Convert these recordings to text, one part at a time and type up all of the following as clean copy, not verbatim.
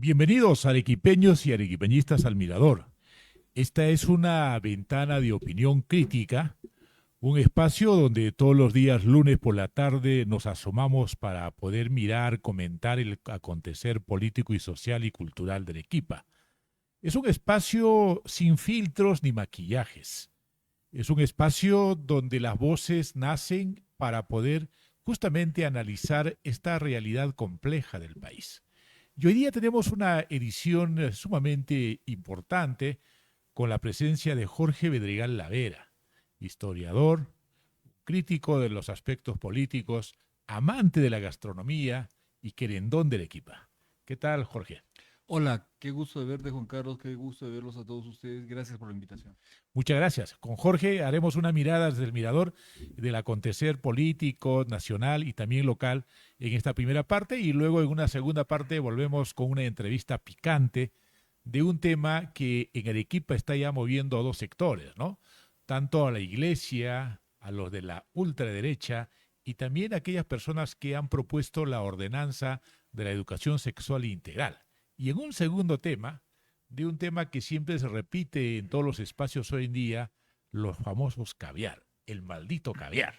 Bienvenidos arequipeños y arequipeñistas al Mirador. Esta es una ventana de opinión crítica, un espacio donde todos los días lunes por la tarde nos asomamos para poder mirar, comentar el acontecer político y social y cultural de Arequipa. Es un espacio sin filtros ni maquillajes. Es un espacio donde las voces nacen para poder justamente analizar esta realidad compleja del país. Y hoy día tenemos una edición sumamente importante con la presencia de Jorge Bedregal Lavera, historiador, crítico de los aspectos políticos, amante de la gastronomía y querendón de Arequipa. ¿Qué tal, Jorge? Hola, qué gusto de verte, Juan Carlos, qué gusto de verlos a todos ustedes. Gracias por la invitación. Muchas gracias. Con Jorge haremos una mirada desde el mirador del acontecer político, nacional y también local en esta primera parte y luego en una segunda parte volvemos con una entrevista picante de un tema que en Arequipa está ya moviendo a dos sectores, ¿no? Tanto a la iglesia, a los de la ultraderecha y también a aquellas personas que han propuesto la ordenanza de la educación sexual integral. Y en un segundo tema, de un tema que siempre se repite en todos los espacios hoy en día, los famosos caviar, el maldito caviar.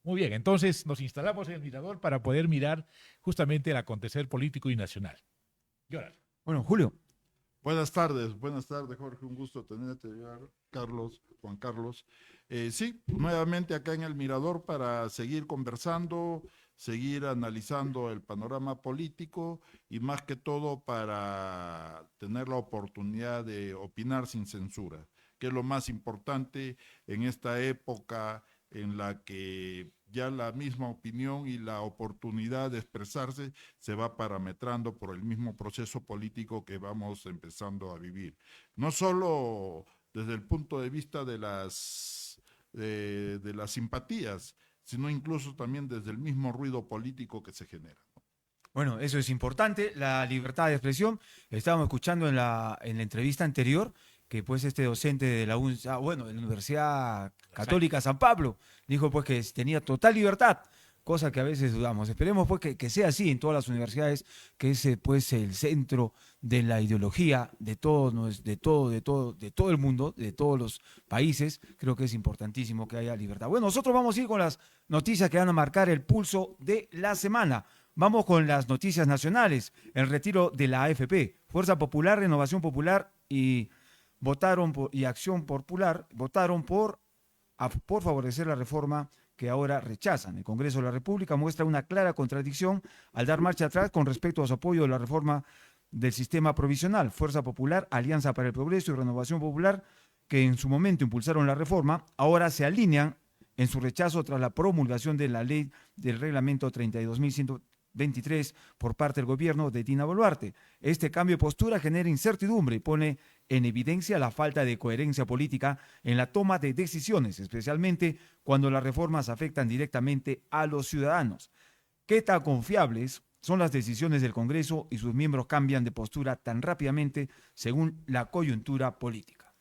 Muy bien, entonces nos instalamos en el mirador para poder mirar justamente el acontecer político y nacional. Llorar. Bueno, Julio, Buenas tardes, Jorge, un gusto tenerte, Carlos, Juan Carlos. Sí, nuevamente acá en el Mirador para seguir conversando, seguir analizando el panorama político y más que todo para tener la oportunidad de opinar sin censura, que es lo más importante en esta época en la que ya la misma opinión y la oportunidad de expresarse se va parametrando por el mismo proceso político que vamos empezando a vivir. No solo desde el punto de vista de las simpatías, sino incluso también desde el mismo ruido político que se genera. bueno, eso es importante, la libertad de expresión. Estábamos escuchando en la entrevista anterior que pues este docente de la bueno, de la Universidad Católica San Pablo, dijo pues que tenía total libertad, cosa que a veces dudamos. Esperemos pues que sea así en todas las universidades, que es pues el centro de la ideología de todo, de todo el mundo, de todos los países. Creo que es importantísimo que haya libertad. Bueno, nosotros vamos a ir con las noticias que van a marcar el pulso de la semana. Vamos con las noticias nacionales. El retiro de la AFP, Fuerza Popular, Renovación Popular y Acción Popular votaron por favorecer la reforma que ahora rechazan. El Congreso de la República muestra una clara contradicción al dar marcha atrás con respecto a su apoyo a la reforma del sistema provisional. Fuerza Popular, Alianza para el Progreso y Renovación Popular, que en su momento impulsaron la reforma, ahora se alinean en su rechazo tras la promulgación de la ley del reglamento 32.123 por parte del gobierno de Dina Boluarte. Este cambio de postura genera incertidumbre y pone en evidencia la falta de coherencia política en la toma de decisiones, especialmente cuando las reformas afectan directamente a los ciudadanos. ¿Qué tan confiables son las decisiones del Congreso y sus miembros cambian de postura tan rápidamente según la coyuntura política?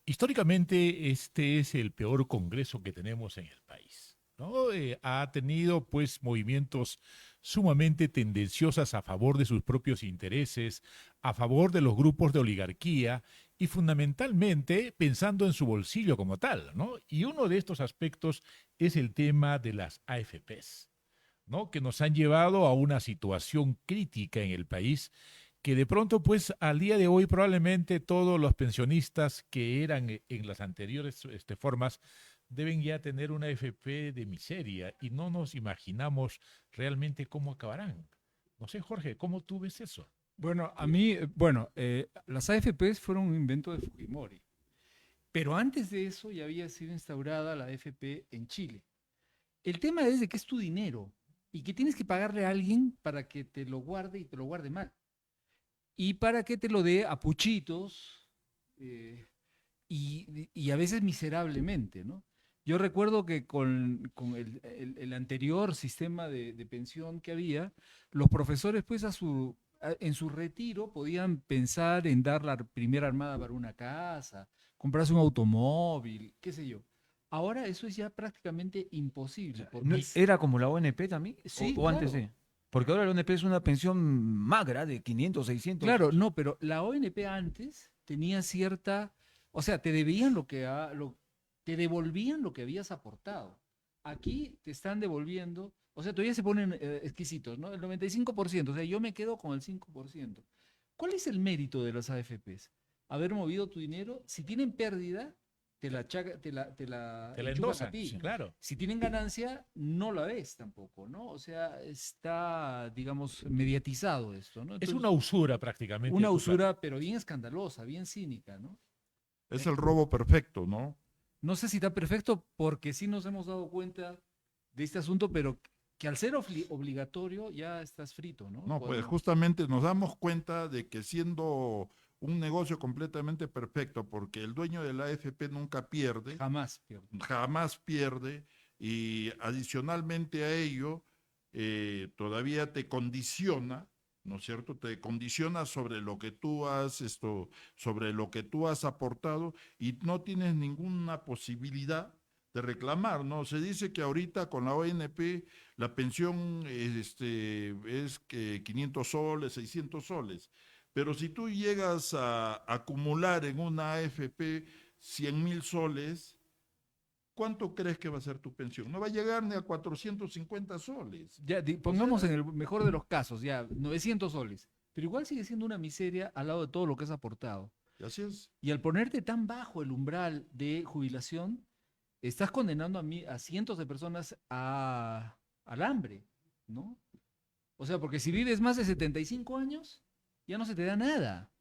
Históricamente este es el peor congreso que tenemos en el país, ¿no? Ha tenido pues movimientos sumamente tendenciosas a favor de sus propios intereses, a favor de los grupos de oligarquía y fundamentalmente pensando en su bolsillo como tal, ¿no? Y uno de estos aspectos es el tema de las AFPs, ¿no? Que nos han llevado a una situación crítica en el país que de pronto, pues, al día de hoy probablemente todos los pensionistas que eran en las anteriores formas deben ya tener una AFP de miseria y no nos imaginamos realmente cómo acabarán. No sé, Jorge, ¿cómo tú ves eso? Bueno, a mí, las AFPs fueron un invento de Fujimori, pero antes de eso ya había sido instaurada la AFP en Chile. El tema es de que es tu dinero y que tienes que pagarle a alguien para que te lo guarde y te lo guarde mal. Y para que te lo dé a puchitos eh, y a veces miserablemente, ¿no? Yo recuerdo que con el anterior sistema de pensión que había, los profesores pues en su retiro podían pensar en dar la primera armada para una casa, comprarse un automóvil, qué sé yo. Ahora eso es ya prácticamente imposible, ¿No porque era como la ONP también? sí, O antes claro. de? Porque ahora la ONP es una pensión magra de 500, 600. Claro, no, pero la ONP antes tenía cierta, o sea, te debían te devolvían lo que habías aportado. Aquí te están devolviendo, o sea, todavía se ponen exquisitos, ¿no? El 95%, o sea, yo me quedo con el 5%. ¿Cuál es el mérito de las AFPs? Haber movido tu dinero. Si tienen pérdida, te la Te la enchufan endosan, a ti. sí, claro. Si tienen ganancia, no la ves tampoco, ¿no? O sea, está, digamos, mediatizado esto, ¿no? Es Entonces, una usura prácticamente. una de tu usura, pero bien escandalosa, bien cínica, ¿no? Es el robo perfecto, ¿no? No sé si está perfecto porque sí nos hemos dado cuenta de este asunto, pero que al ser obligatorio ya estás frito, ¿no? No, pues Cuando- justamente nos damos cuenta de que siendo un negocio completamente perfecto, porque el dueño de la AFP nunca pierde, Jamás pierde. jamás pierde, y adicionalmente a ello, todavía te condiciona, ¿no es cierto? Te condiciona sobre lo que tú has, sobre lo que tú has aportado y no tienes ninguna posibilidad de reclamar, ¿no? Se dice que ahorita con la ONP la pensión es que 500 soles, 600 soles, pero si tú llegas a acumular en una AFP 100.000 soles, ¿cuánto crees que va a ser tu pensión? No va a llegar ni a 450 soles. Ya, pongamos en el mejor de los casos, ya, 900 soles. Pero igual sigue siendo una miseria al lado de todo lo que has aportado. Y así es. Y al ponerte tan bajo el umbral de jubilación, estás condenando a cientos de personas al hambre, ¿no? O sea, porque si vives más de 75 años, ya no se te da nada.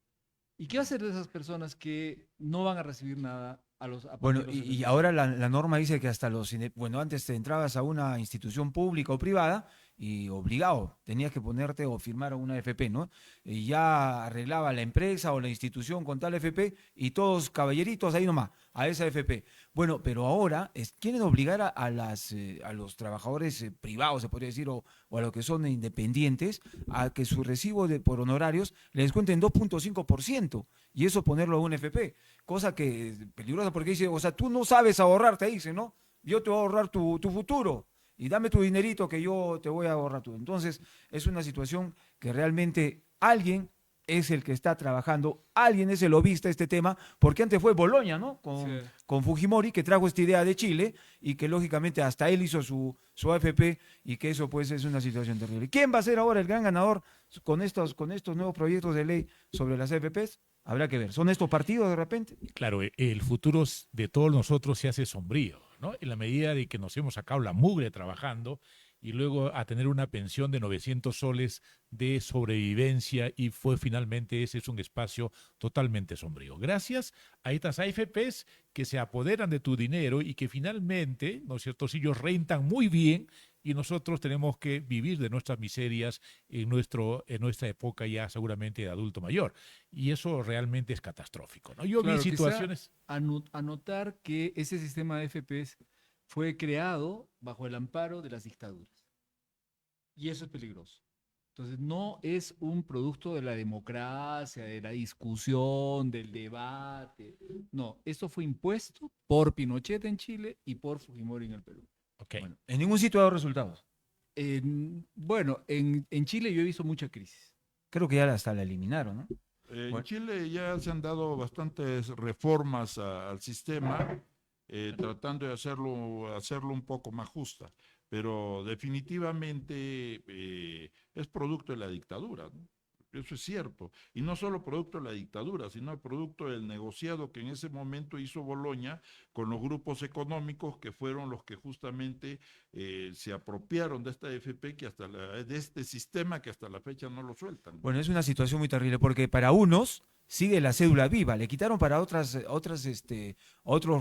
¿Y qué va a hacer de esas personas que no van a recibir nada a Bueno, partir de los y 75? ahora la norma dice que hasta bueno, antes te entrabas a una institución pública o privada y obligado, tenías que ponerte o firmar a una FP, ¿no? Y ya arreglaba la empresa o la institución con tal FP y todos caballeritos ahí nomás, a esa FP. Bueno, pero ahora quieren obligar a los trabajadores privados, se podría decir, o a los que son independientes, a que su recibo por honorarios les descuenten 2.5% y eso ponerlo a un FP, cosa que es peligrosa porque dice, o sea, tú no sabes ahorrar, te dice, ¿no? Yo te voy a ahorrar tu futuro y dame tu dinerito que yo te voy a ahorrar tú. Entonces, es una situación que realmente alguien es el que está trabajando, alguien es el lobista de este tema, porque antes fue Boloña, ¿no? Sí. Con Fujimori, que trajo esta idea de Chile y que lógicamente hasta él hizo su AFP y que eso pues es una situación terrible. ¿Quién va a ser ahora el gran ganador con estos nuevos proyectos de ley sobre las AFPs? Habrá que ver. ¿Son estos partidos de repente? Claro, el futuro de todos nosotros se hace sombrío, ¿no? En la medida de que nos hemos sacado la mugre trabajando y luego a tener una pensión de 900 soles de sobrevivencia y fue finalmente ese es un espacio totalmente sombrío. Gracias a estas AFPs que se apoderan de tu dinero y que finalmente, ¿no es cierto?, si ellos rentan muy bien y nosotros tenemos que vivir de nuestras miserias en nuestra época ya seguramente de adulto mayor. Y eso realmente es catastrófico, ¿no? Yo Claro, vi situaciones... anotar que ese sistema de FPs fue creado bajo el amparo de las dictaduras. Y eso es peligroso. Entonces, no es un producto de la democracia, de la discusión, del debate. No, esto fue impuesto por Pinochet en Chile y por Fujimori en el Perú. Okay. Bueno, en ningún sitio ha dado resultados. Bueno, en Chile yo he visto mucha crisis. Creo que ya hasta la eliminaron, ¿no? En Bueno. Chile ya se han dado bastantes reformas al sistema, tratando de hacerlo un poco más justa, pero definitivamente es producto de la dictadura, ¿no? Eso es cierto. Y no solo producto de la dictadura, sino producto del negociado que en ese momento hizo Boloña con los grupos económicos que fueron los que justamente se apropiaron de esta AFP, de este sistema que hasta la fecha no lo sueltan. Bueno, es una situación muy terrible porque para unos sigue la cédula viva, le quitaron para otros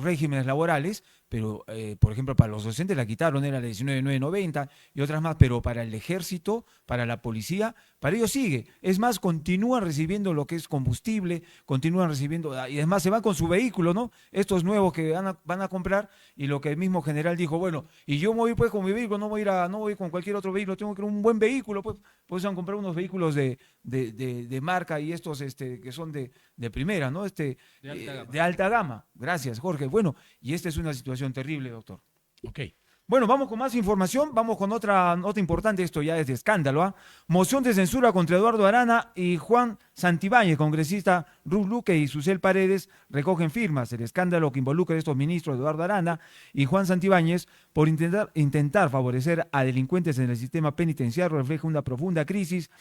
regímenes laborales, pero por ejemplo para los docentes la quitaron, era la 19.990 y otras más, pero para el ejército, para la policía, para ellos sigue. Es más, continúan recibiendo lo que es combustible, continúan recibiendo, y además se van con su vehículo, ¿no? Estos nuevos que van a comprar y lo que el mismo general dijo, bueno, y yo me voy pues con mi vehículo, no voy con cualquier otro vehículo, tengo que ir un buen vehículo, pues van a comprar unos vehículos de marca y estos que son de primera, ¿no? De alta gama. De alta gama. Gracias, Jorge. Bueno, y esta es una situación terrible, doctor. Ok. Bueno, vamos con más información, vamos con otra nota importante, esto ya es de escándalo, ¿ah? Moción de censura contra Eduardo Arana y Juan Santibáñez, congresista Ruth Luque y Susel Paredes recogen firmas. El escándalo que involucra a estos ministros Eduardo Arana y Juan Santibáñez por intentar favorecer a delincuentes en el sistema penitenciario refleja una profunda crisis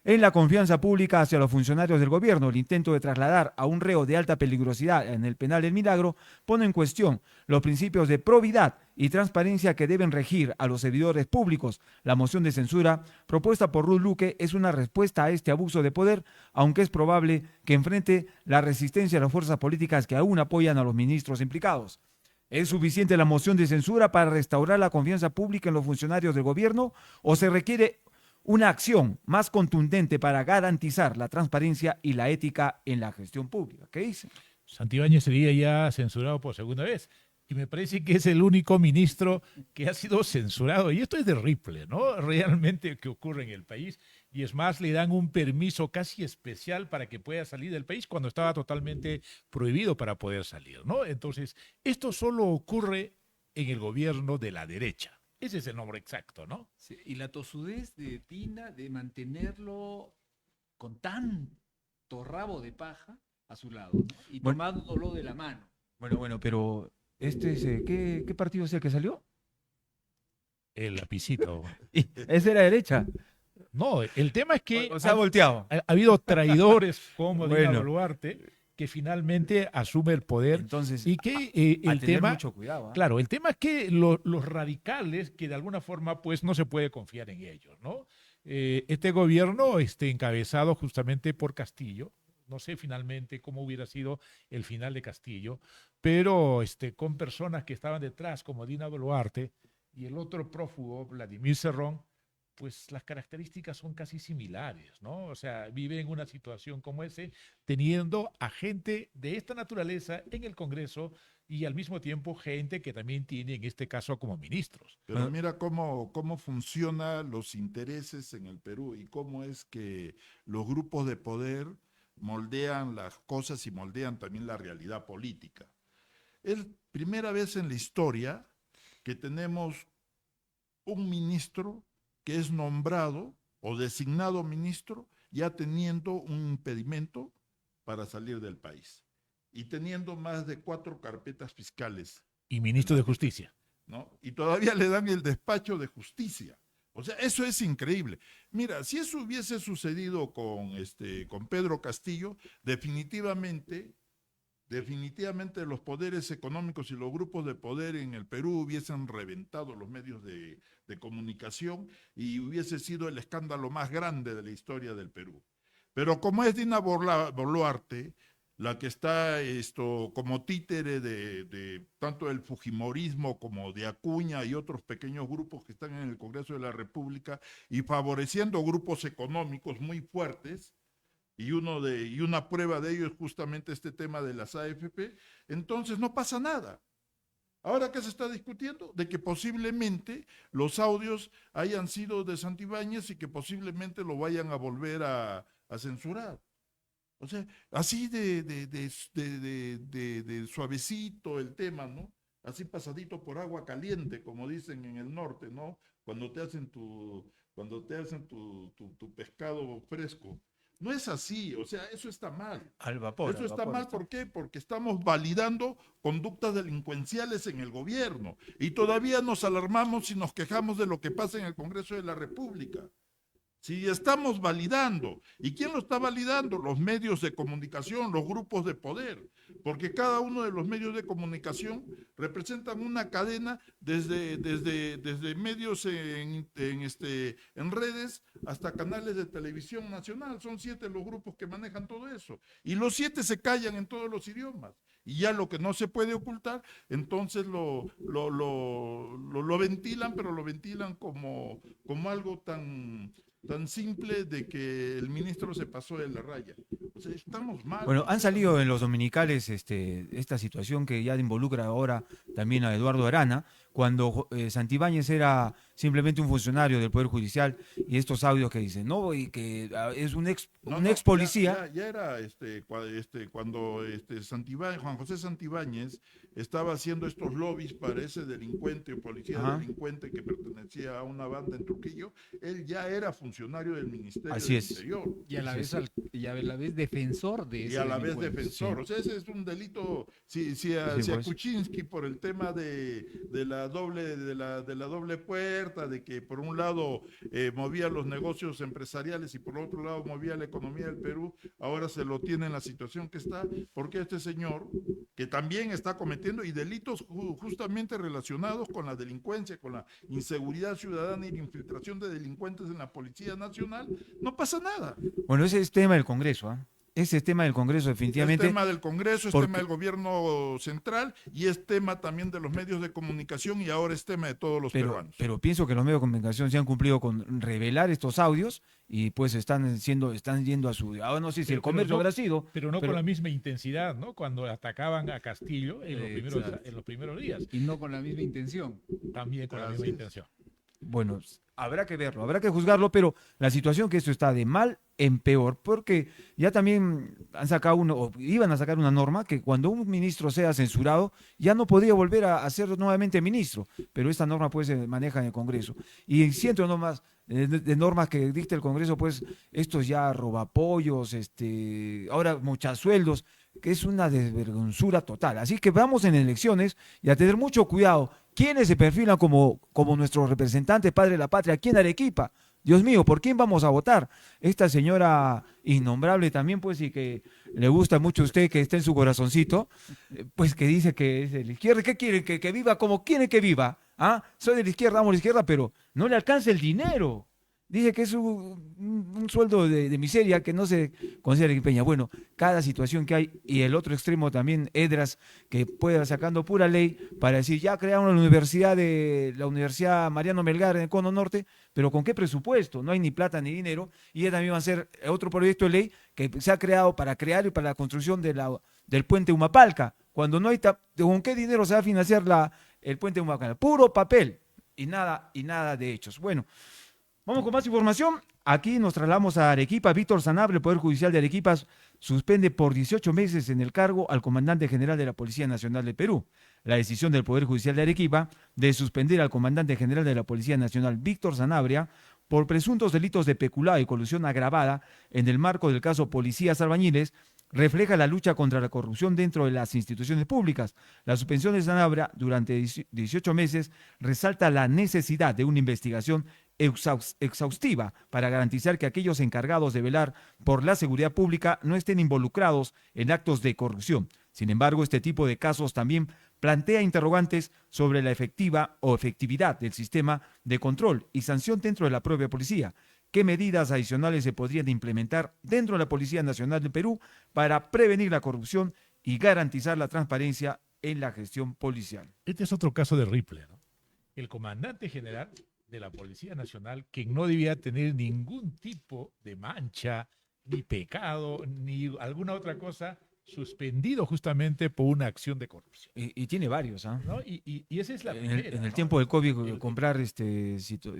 en la confianza pública hacia los funcionarios del gobierno. El intento de trasladar a un reo de alta peligrosidad en el penal del Milagro pone en cuestión los principios de probidad y transparencia que deben regir a los servidores públicos. La moción de censura propuesta por Ruth Luque es una respuesta a este abuso de poder, aunque es probable que enfrente la resistencia de las fuerzas políticas que aún apoyan a los ministros implicados. ¿Es suficiente la moción de censura para restaurar la confianza pública en los funcionarios del gobierno o se requiere una acción más contundente para garantizar la transparencia y la ética en la gestión pública? ¿Qué dice? Santibáñez sería ya censurado por segunda vez. Y me parece que es el único ministro que ha sido censurado. Y esto es terrible, ¿no? Realmente que ocurre en el país. Y es más, le dan un permiso casi especial para que pueda salir del país cuando estaba totalmente prohibido para poder salir, ¿no? Entonces, esto solo ocurre en el gobierno de la derecha. Ese es el nombre exacto, ¿no? Sí, y la tosudez de Dina de mantenerlo con tanto rabo de paja a su lado, ¿no? Y Bueno. tomándolo de la mano. Bueno, pero este es, ¿qué partido es el que salió? El lapicito. Es de la derecha. No, el tema es que O sea, volteado. ha habido traidores como Dina Bueno. Boluarte que finalmente asume el poder Entonces, y que a el tener tema, mucho cuidado, ¿ah? claro, el tema es que los radicales, que de alguna forma pues no se puede confiar en ellos, ¿no? Este gobierno encabezado justamente por Castillo, no sé finalmente cómo hubiera sido el final de Castillo, pero con personas que estaban detrás como Dina Boluarte y el otro prófugo, Vladimir Cerrón, pues las características son casi similares, ¿no? O sea, vive en una situación como ese, teniendo a gente de esta naturaleza en el Congreso y al mismo tiempo gente que también tiene, en este caso, como ministros. Pero mira cómo funcionan los intereses en el Perú y cómo es que los grupos de poder moldean las cosas y moldean también la realidad política. Es primera vez en la historia que tenemos un ministro que es nombrado o designado ministro ya teniendo un impedimento para salir del país y teniendo más de 4 carpetas fiscales. Y ministro de Justicia. ¿No? Y todavía le dan el despacho de justicia. O sea, eso es increíble. Mira, si eso hubiese sucedido con Pedro Castillo, definitivamente los poderes económicos y los grupos de poder en el Perú hubiesen reventado los medios de comunicación y hubiese sido el escándalo más grande de la historia del Perú. Pero como es Dina Boluarte, la que está como títere de tanto del fujimorismo como de Acuña y otros pequeños grupos que están en el Congreso de la República y favoreciendo grupos económicos muy fuertes, y una prueba de ello es justamente este tema de las AFP, entonces no pasa nada. ¿Ahora qué se está discutiendo? De que posiblemente los audios hayan sido de Santibáñez y que posiblemente lo vayan a volver a censurar. O sea, así de suavecito el tema, ¿no? Así pasadito por agua caliente, como dicen en el norte, ¿no? Cuando te hacen tu pescado fresco. No es así, o sea, eso está mal. Al vapor. Eso está mal, ¿por qué? Porque estamos validando conductas delincuenciales en el gobierno y todavía nos alarmamos y nos quejamos de lo que pasa en el Congreso de la República. Si estamos validando, ¿y quién lo está validando? Los medios de comunicación, los grupos de poder, porque cada uno de los medios de comunicación representan una cadena desde medios en redes hasta canales de televisión nacional. Son 7 los grupos que manejan todo eso. Y los 7 se callan en todos los idiomas. Y ya lo que no se puede ocultar, entonces lo ventilan, pero lo ventilan como algo tan simple de que el ministro se pasó de la raya. O sea, estamos mal. Bueno, han salido en los dominicales esta situación que ya involucra ahora también a Eduardo Arana, cuando Santibáñez era simplemente un funcionario del Poder Judicial, y estos audios que dicen, ¿no? Y que es un ex policía. Ya era cuando Juan José Santibáñez estaba haciendo estos lobbies para ese delincuente o policía Ajá. delincuente que pertenecía a una banda en Trujillo, él ya era funcionario del Ministerio Así del es. Interior. Y a la vez defensor de Y ese a la vez delincuente. defensor. Sí. O sea, ese es un delito. Si Sí, a pues. Kuczynski, por el tema de la doble puerta, de que por un lado movía los negocios empresariales y por otro lado movía la economía del Perú, ahora se lo tiene en la situación que está, porque este señor, que también está cometiendo y delitos justamente relacionados con la delincuencia, con la inseguridad ciudadana y la infiltración de delincuentes en la Policía Nacional, no pasa nada. Bueno, ese es tema del Congreso, ¿ah? Ese es tema del Congreso, definitivamente. Es tema del Congreso, es porque- tema del gobierno central y es tema también de los medios de comunicación y ahora es tema de todos los peruanos. Pero pienso que los medios de comunicación se han cumplido con revelar estos audios y pues están yendo a su... Ahora no sé si el comercio no, habrá sido. pero no con la misma intensidad, ¿no? Cuando atacaban a Castillo Exacto. en los primeros días, Y no con la misma intención. también con la Así misma es. intención. Bueno, habrá que verlo, habrá que juzgarlo, pero la situación que esto está de mal en peor, porque ya también han sacado o iban a sacar una norma que cuando un ministro sea censurado ya no podría volver a ser nuevamente ministro, pero esta norma pues se maneja en el Congreso. Y en cientos de normas, de normas que dicta el Congreso, pues estos ya robapollos, ahora mochasueldos, que es una desvergonzura total. Así que vamos en elecciones y a tener mucho cuidado. ¿Quiénes se perfilan como nuestros representantes, padre de la patria, aquí en Arequipa? Dios mío, ¿por quién vamos a votar? Esta señora innombrable también, pues, y que le gusta mucho a usted, que está en su corazoncito, pues que dice que es de la izquierda. ¿Qué quieren? ¿Que viva como quieren que viva? ¿Ah? Soy de la izquierda, amo a la izquierda, pero no le alcanza el dinero. Dice que es un sueldo de miseria que no se considera arequipeña. Bueno, cada situación que hay, y el otro extremo también, Edras, que pueda sacando pura ley para decir, ya crearon la Universidad Mariano Melgar en el Cono Norte, pero ¿con qué presupuesto? No hay ni plata ni dinero, y ya también va a ser otro proyecto de ley que se ha creado para crear y para la construcción del puente Humapalca, cuando no hay, ¿con qué dinero se va a financiar el puente Humapalca? Puro papel y nada de hechos. Bueno, vamos con más información. Aquí nos trasladamos a Arequipa. Víctor Sanabria, el Poder Judicial de Arequipa, suspende por 18 meses en el cargo al comandante general de la Policía Nacional de Perú. La decisión del Poder Judicial de Arequipa de suspender al comandante general de la Policía Nacional, Víctor Sanabria, por presuntos delitos de peculado y colusión agravada en el marco del caso Policías Albañiles, refleja la lucha contra la corrupción dentro de las instituciones públicas. La suspensión de Sanabria durante 18 meses resalta la necesidad de una investigación exhaustiva para garantizar que aquellos encargados de velar por la seguridad pública no estén involucrados en actos de corrupción. Sin embargo, este tipo de casos también plantea interrogantes sobre la efectividad del sistema de control y sanción dentro de la propia policía. ¿Qué medidas adicionales se podrían implementar dentro de la Policía Nacional de Perú para prevenir la corrupción y garantizar la transparencia en la gestión policial? Este es otro caso de Ripley, ¿no? El comandante general de la Policía Nacional, que no debía tener ningún tipo de mancha, ni pecado, ni alguna otra cosa, suspendido justamente por una acción de corrupción. Y tiene varios, ¿ah? ¿No? Y esa es la En primera. el ¿no? tiempo del COVID, El- comprar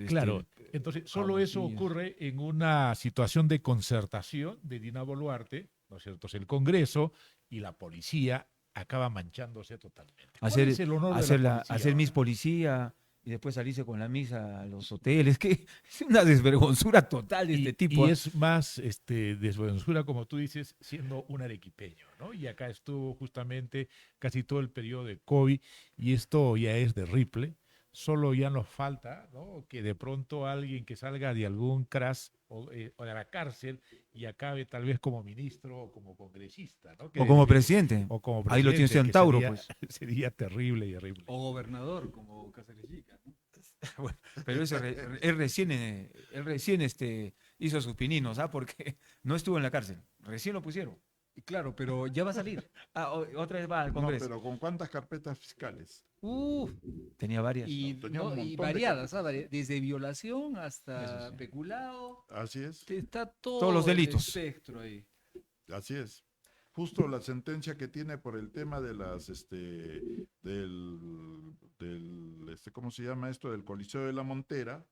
Claro, entonces solo eso jaboncillos. ocurre en una situación de concertación de Dina Boluarte, ¿no es cierto? Entonces el Congreso y la policía acaba manchándose totalmente. ¿Cuál hacer, es el honor de hacer, la la, policía hacer ahora? Miss Policía y después salirse con la misa a los hoteles, que es una desvergonzura total de este tipo. Y es más desvergonzura, como tú dices, siendo un arequipeño, ¿no? Y acá estuvo justamente casi todo el periodo de COVID y esto ya es de Ripley. Solo ya nos falta, ¿no?, que de pronto alguien que salga de algún crash o de la cárcel y acabe tal vez como ministro o como congresista, ¿no? O como presidente. O como Ahí lo tiene presidente, que Centauro, sería, pues. sería terrible y horrible. O gobernador, como Cáceres Chica, ¿no? Bueno, pero él recién hizo sus pininos, ¿ah? Porque no estuvo en la cárcel. Recién lo pusieron. Y claro, pero ya va a salir. Otra vez va al No, Congreso. pero ¿con cuántas carpetas fiscales? Tenía varias. Y, tenía un y montón de variadas, ¿ah? Desde violación hasta Eso sí. peculado. Así es, Está todo Todos los el delitos. espectro ahí. así es. justo la sentencia que tiene por el tema de las, ¿cómo se llama esto? Del Coliseo de la Montera,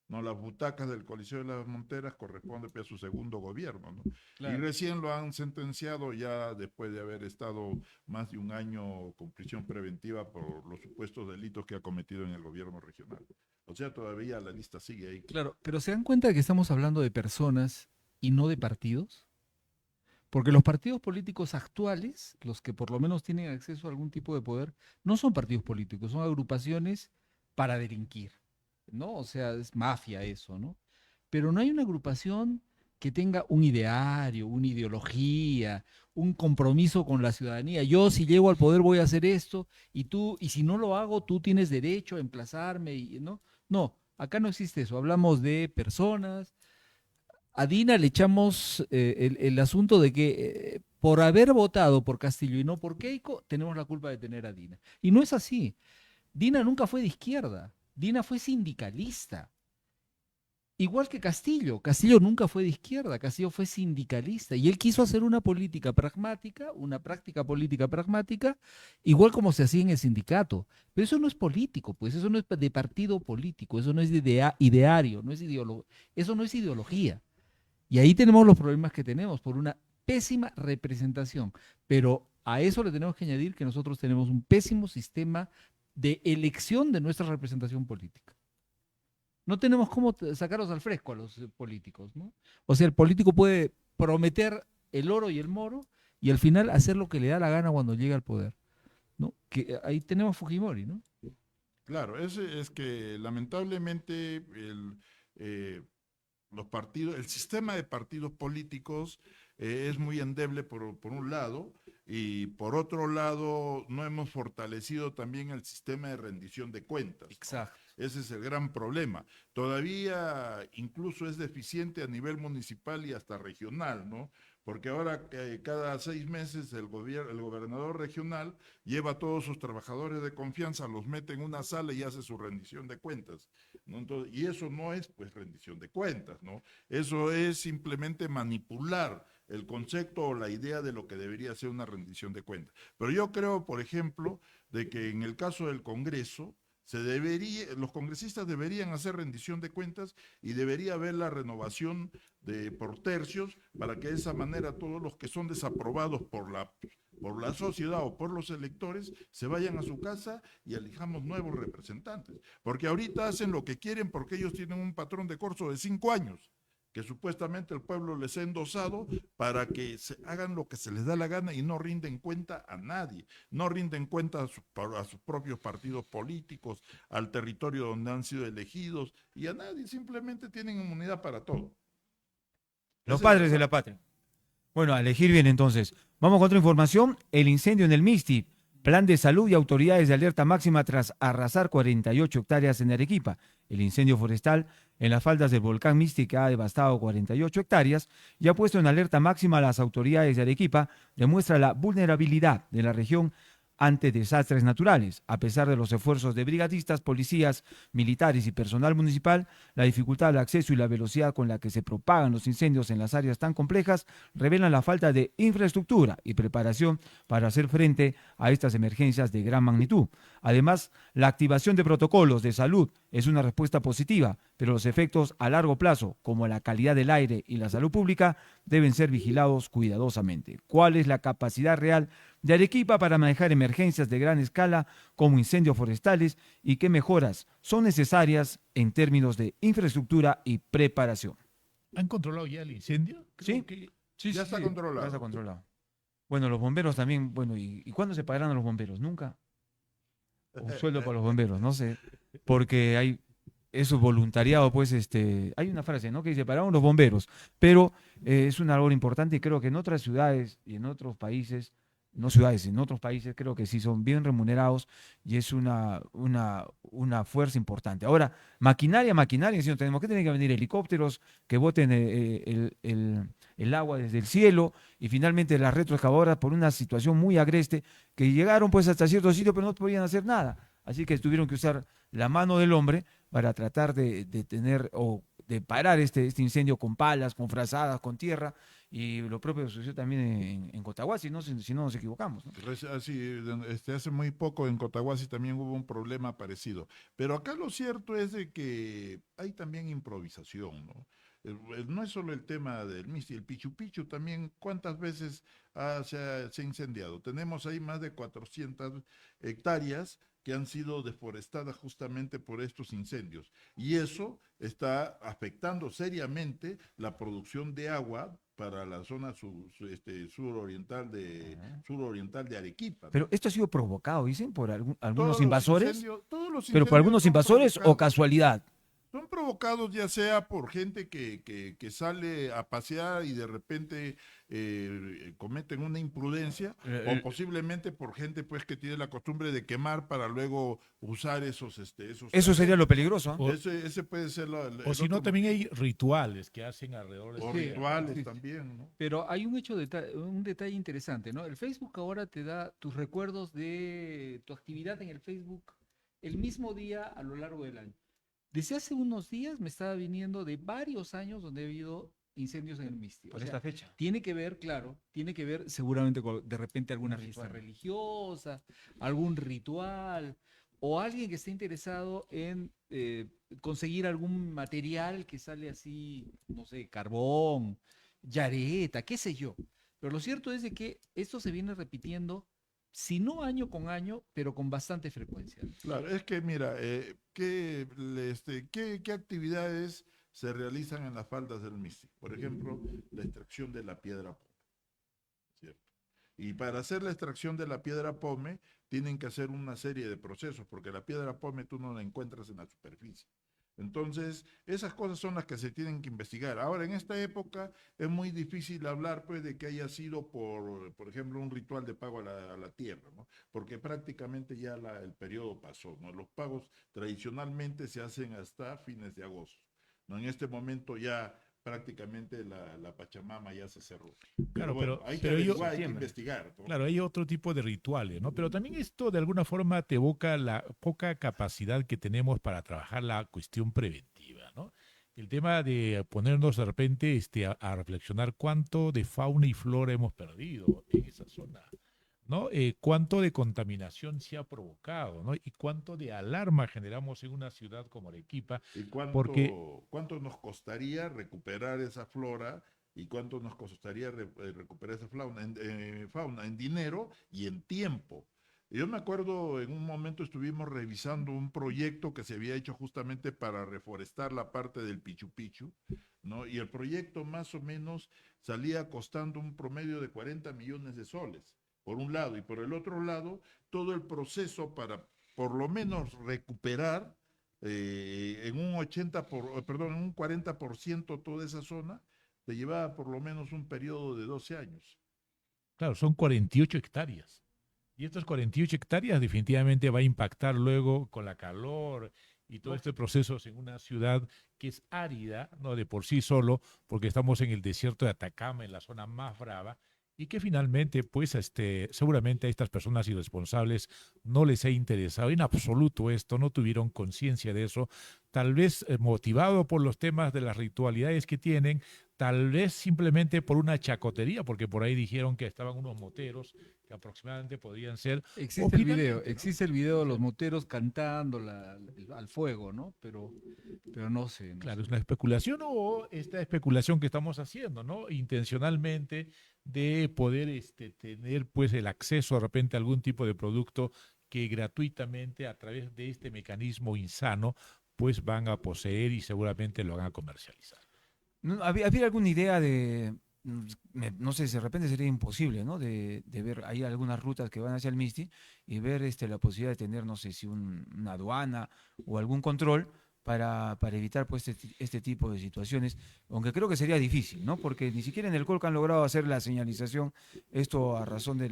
¿no? Las butacas del Coliseo de las Monteras corresponde pues, a su segundo gobierno, ¿no? Claro. Y recién lo han sentenciado ya después de haber estado más de un año con prisión preventiva por los supuestos delitos que ha cometido en el gobierno regional. O sea, todavía la lista sigue ahí. Claro, pero ¿se dan cuenta de que estamos hablando de personas y no de partidos? Porque los partidos políticos actuales, los que por lo menos tienen acceso a algún tipo de poder, no son partidos políticos, son agrupaciones para delinquir, ¿no? O sea, es mafia eso, ¿no? Pero no hay una agrupación que tenga un ideario, una ideología, un compromiso con la ciudadanía. Yo si llego al poder voy a hacer esto y tú, y si no lo hago, tú tienes derecho a emplazarme, y, ¿no? No, acá no existe eso. Hablamos de personas. A Dina le echamos el asunto de que por haber votado por Castillo y no por Keiko, tenemos la culpa de tener a Dina. Y no es así. Dina nunca fue de izquierda. Dina fue sindicalista. Igual que Castillo. Castillo nunca fue de izquierda. Castillo fue sindicalista. Y él quiso hacer una política pragmática, una práctica política pragmática, igual como se hacía en el sindicato. Pero eso no es político, pues eso no es de partido político, eso no es de ideario, no es eso no es ideología. Y ahí tenemos los problemas que tenemos por una pésima representación. Pero a eso le tenemos que añadir que nosotros tenemos un pésimo sistema de elección de nuestra representación política. No tenemos cómo sacarlos al fresco a los políticos, ¿no? O sea, el político puede prometer el oro y el moro y al final hacer lo que le da la gana cuando llega al poder, ¿no? Que ahí tenemos Fujimori, ¿no? Claro, es que lamentablemente los partidos, el sistema de partidos políticos es muy endeble por un lado, y por otro lado no hemos fortalecido también el sistema de rendición de cuentas. Exacto. Ese es el gran problema. Todavía incluso es deficiente a nivel municipal y hasta regional, ¿no? Porque ahora cada 6 meses el gobernador regional lleva a todos sus trabajadores de confianza, los mete en una sala y hace su rendición de cuentas, ¿no? Entonces, y eso no es pues rendición de cuentas, ¿no? Eso es simplemente manipular el concepto o la idea de lo que debería ser una rendición de cuentas. Pero yo creo, por ejemplo, de que en el caso del Congreso, los congresistas deberían hacer rendición de cuentas y debería haber la renovación por tercios para que de esa manera todos los que son desaprobados por la sociedad o por los electores se vayan a su casa y elijamos nuevos representantes. Porque ahorita hacen lo que quieren porque ellos tienen un patrón de corso de 5 años que supuestamente el pueblo les ha endosado para que hagan lo que se les da la gana y no rinden cuenta a nadie, no rinden cuenta a sus propios partidos políticos, al territorio donde han sido elegidos y a nadie, simplemente tienen inmunidad para todo. Los padres de la patria. Bueno, a elegir bien entonces. Vamos con otra información. El incendio en el Misti. Plan de salud y autoridades de alerta máxima tras arrasar 48 hectáreas en Arequipa. El incendio forestal en las faldas del volcán Misti, que ha devastado 48 hectáreas y ha puesto en alerta máxima a las autoridades de Arequipa, demuestra la vulnerabilidad de la región ante desastres naturales. A pesar de los esfuerzos de brigadistas, policías, militares y personal municipal, la dificultad del acceso y la velocidad con la que se propagan los incendios en las áreas tan complejas revelan la falta de infraestructura y preparación para hacer frente a estas emergencias de gran magnitud. Además, la activación de protocolos de salud es una respuesta positiva, pero los efectos a largo plazo, como la calidad del aire y la salud pública, deben ser vigilados cuidadosamente. ¿Cuál es la capacidad real de Arequipa para manejar emergencias de gran escala como incendios forestales y qué mejoras son necesarias en términos de infraestructura y preparación? ¿Han controlado ya el incendio? Sí. Ya está controlado. Ya está controlado. Bueno, los bomberos también, bueno, ¿y cuándo se pagarán a los bomberos? ¿Nunca? Un sueldo para los bomberos, no sé, porque hay eso voluntariado, pues hay una frase, ¿no? Que dice, pagamos los bomberos, pero es una labor importante y creo que en otras ciudades y en otros países, no ciudades, en otros países creo que sí son bien remunerados y es una fuerza importante. Ahora, maquinaria, si tenemos que tener que venir helicópteros que boten el agua desde el cielo y finalmente las retroexcavadoras por una situación muy agreste que llegaron pues hasta cierto sitio pero no podían hacer nada. Así que tuvieron que usar la mano del hombre para tratar de tener o de parar este incendio con palas, con frazadas, con tierra y lo propio sucedió también en Cotahuasi, ¿no? Si no nos equivocamos, ¿no? Así, hace muy poco en Cotahuasi también hubo un problema parecido. Pero acá lo cierto es de que hay también improvisación, ¿no? No es solo el tema del Misti, el Pichu Pichu también, ¿cuántas veces se ha incendiado? Tenemos ahí más de 400 hectáreas que han sido deforestadas justamente por estos incendios. Y eso está afectando seriamente la producción de agua para la zona suroriental de Arequipa, ¿no? Pero esto ha sido provocado, dicen, por algunos Todos los invasores, todos los pero por incendios algunos son invasores o provocados. casualidad. Son provocados ya sea por gente que sale a pasear y de repente cometen una imprudencia, o posiblemente por gente pues que tiene la costumbre de quemar para luego usar esos Eso sería lo peligroso, ¿ah? O- ese puede ser O si no, también hay rituales que hacen alrededor de o este día. rituales sí. también, ¿no? Pero hay un detalle interesante, ¿no? El Facebook ahora te da tus recuerdos de tu actividad en el Facebook el mismo día a lo largo del año. Desde hace unos días me estaba viniendo de varios años donde ha habido incendios en el Misti. Por O sea, esta fecha. tiene que ver, claro, tiene que ver seguramente con de repente alguna Un fiesta ritual. religiosa, algún ritual, o alguien que esté interesado en conseguir algún material que sale así, no sé, carbón, yareta, qué sé yo. Pero lo cierto es de que esto se viene repitiendo, si no año con año, pero con bastante frecuencia. Claro, es que mira, ¿qué actividades se realizan en las faldas del Misti? Por ejemplo, la extracción de la piedra pome, ¿cierto? Y para hacer la extracción de la piedra pome, tienen que hacer una serie de procesos, porque la piedra pome tú no la encuentras en la superficie. Entonces, esas cosas son las que se tienen que investigar. Ahora, en esta época es muy difícil hablar pues de que haya sido por ejemplo, un ritual de pago a la tierra, ¿no? Porque prácticamente ya el periodo pasó, ¿no? Los pagos tradicionalmente se hacen hasta fines de agosto, ¿no? En este momento ya prácticamente la Pachamama ya se cerró. Claro, Bueno, pero- hay que pero ello- averiguar, hay que Septiembre. investigar, ¿no? Claro, hay otro tipo de rituales, ¿no? Pero también esto de alguna forma te evoca la poca capacidad que tenemos para trabajar la cuestión preventiva, ¿no? El tema de ponernos de repente a reflexionar cuánto de fauna y flora hemos perdido en esa zona, ¿no? Cuánto de contaminación se ha provocado, ¿no? Y cuánto de alarma generamos en una ciudad como Arequipa, ¿Y porque cuánto nos costaría recuperar esa flora y cuánto nos costaría recuperar esa fauna en dinero y en tiempo? Yo me acuerdo en un momento estuvimos revisando un proyecto que se había hecho justamente para reforestar la parte del Pichu Pichu, ¿no? Y el proyecto más o menos salía costando un promedio de 40 millones de soles, por un lado, y por el otro lado, todo el proceso para por lo menos recuperar en un en un 40% toda esa zona, te llevaba por lo menos un periodo de 12 años. claro, son 48 hectáreas. Y estas 48 hectáreas definitivamente va a impactar luego con la calor y todo este proceso en una ciudad que es árida, no de por sí solo, porque estamos en el desierto de Atacama, en la zona más brava, y que finalmente, pues, seguramente a estas personas irresponsables no les ha interesado en absoluto esto, no tuvieron conciencia de eso, tal vez motivado por los temas de las ritualidades que tienen, tal vez simplemente por una chacotería, porque por ahí dijeron que estaban unos moteros que aproximadamente podrían ser. Existe el video, finalmente, ¿no? existe el video de los moteros cantando al fuego, ¿no? Pero no sé. Claro, es una especulación o esta especulación que estamos haciendo, ¿no? Intencionalmente de poder tener pues el acceso de repente a algún tipo de producto que gratuitamente a través de este mecanismo insano pues van a poseer y seguramente lo van a comercializar. ¿Había alguna idea de, no sé, si de repente sería imposible, ¿no? De ver, hay algunas rutas que van hacia el Misti y ver la posibilidad de tener, no sé, si una aduana o algún control para evitar pues este tipo de situaciones, aunque creo que sería difícil, ¿no? Porque ni siquiera en el Colca han logrado hacer la señalización, esto a razón de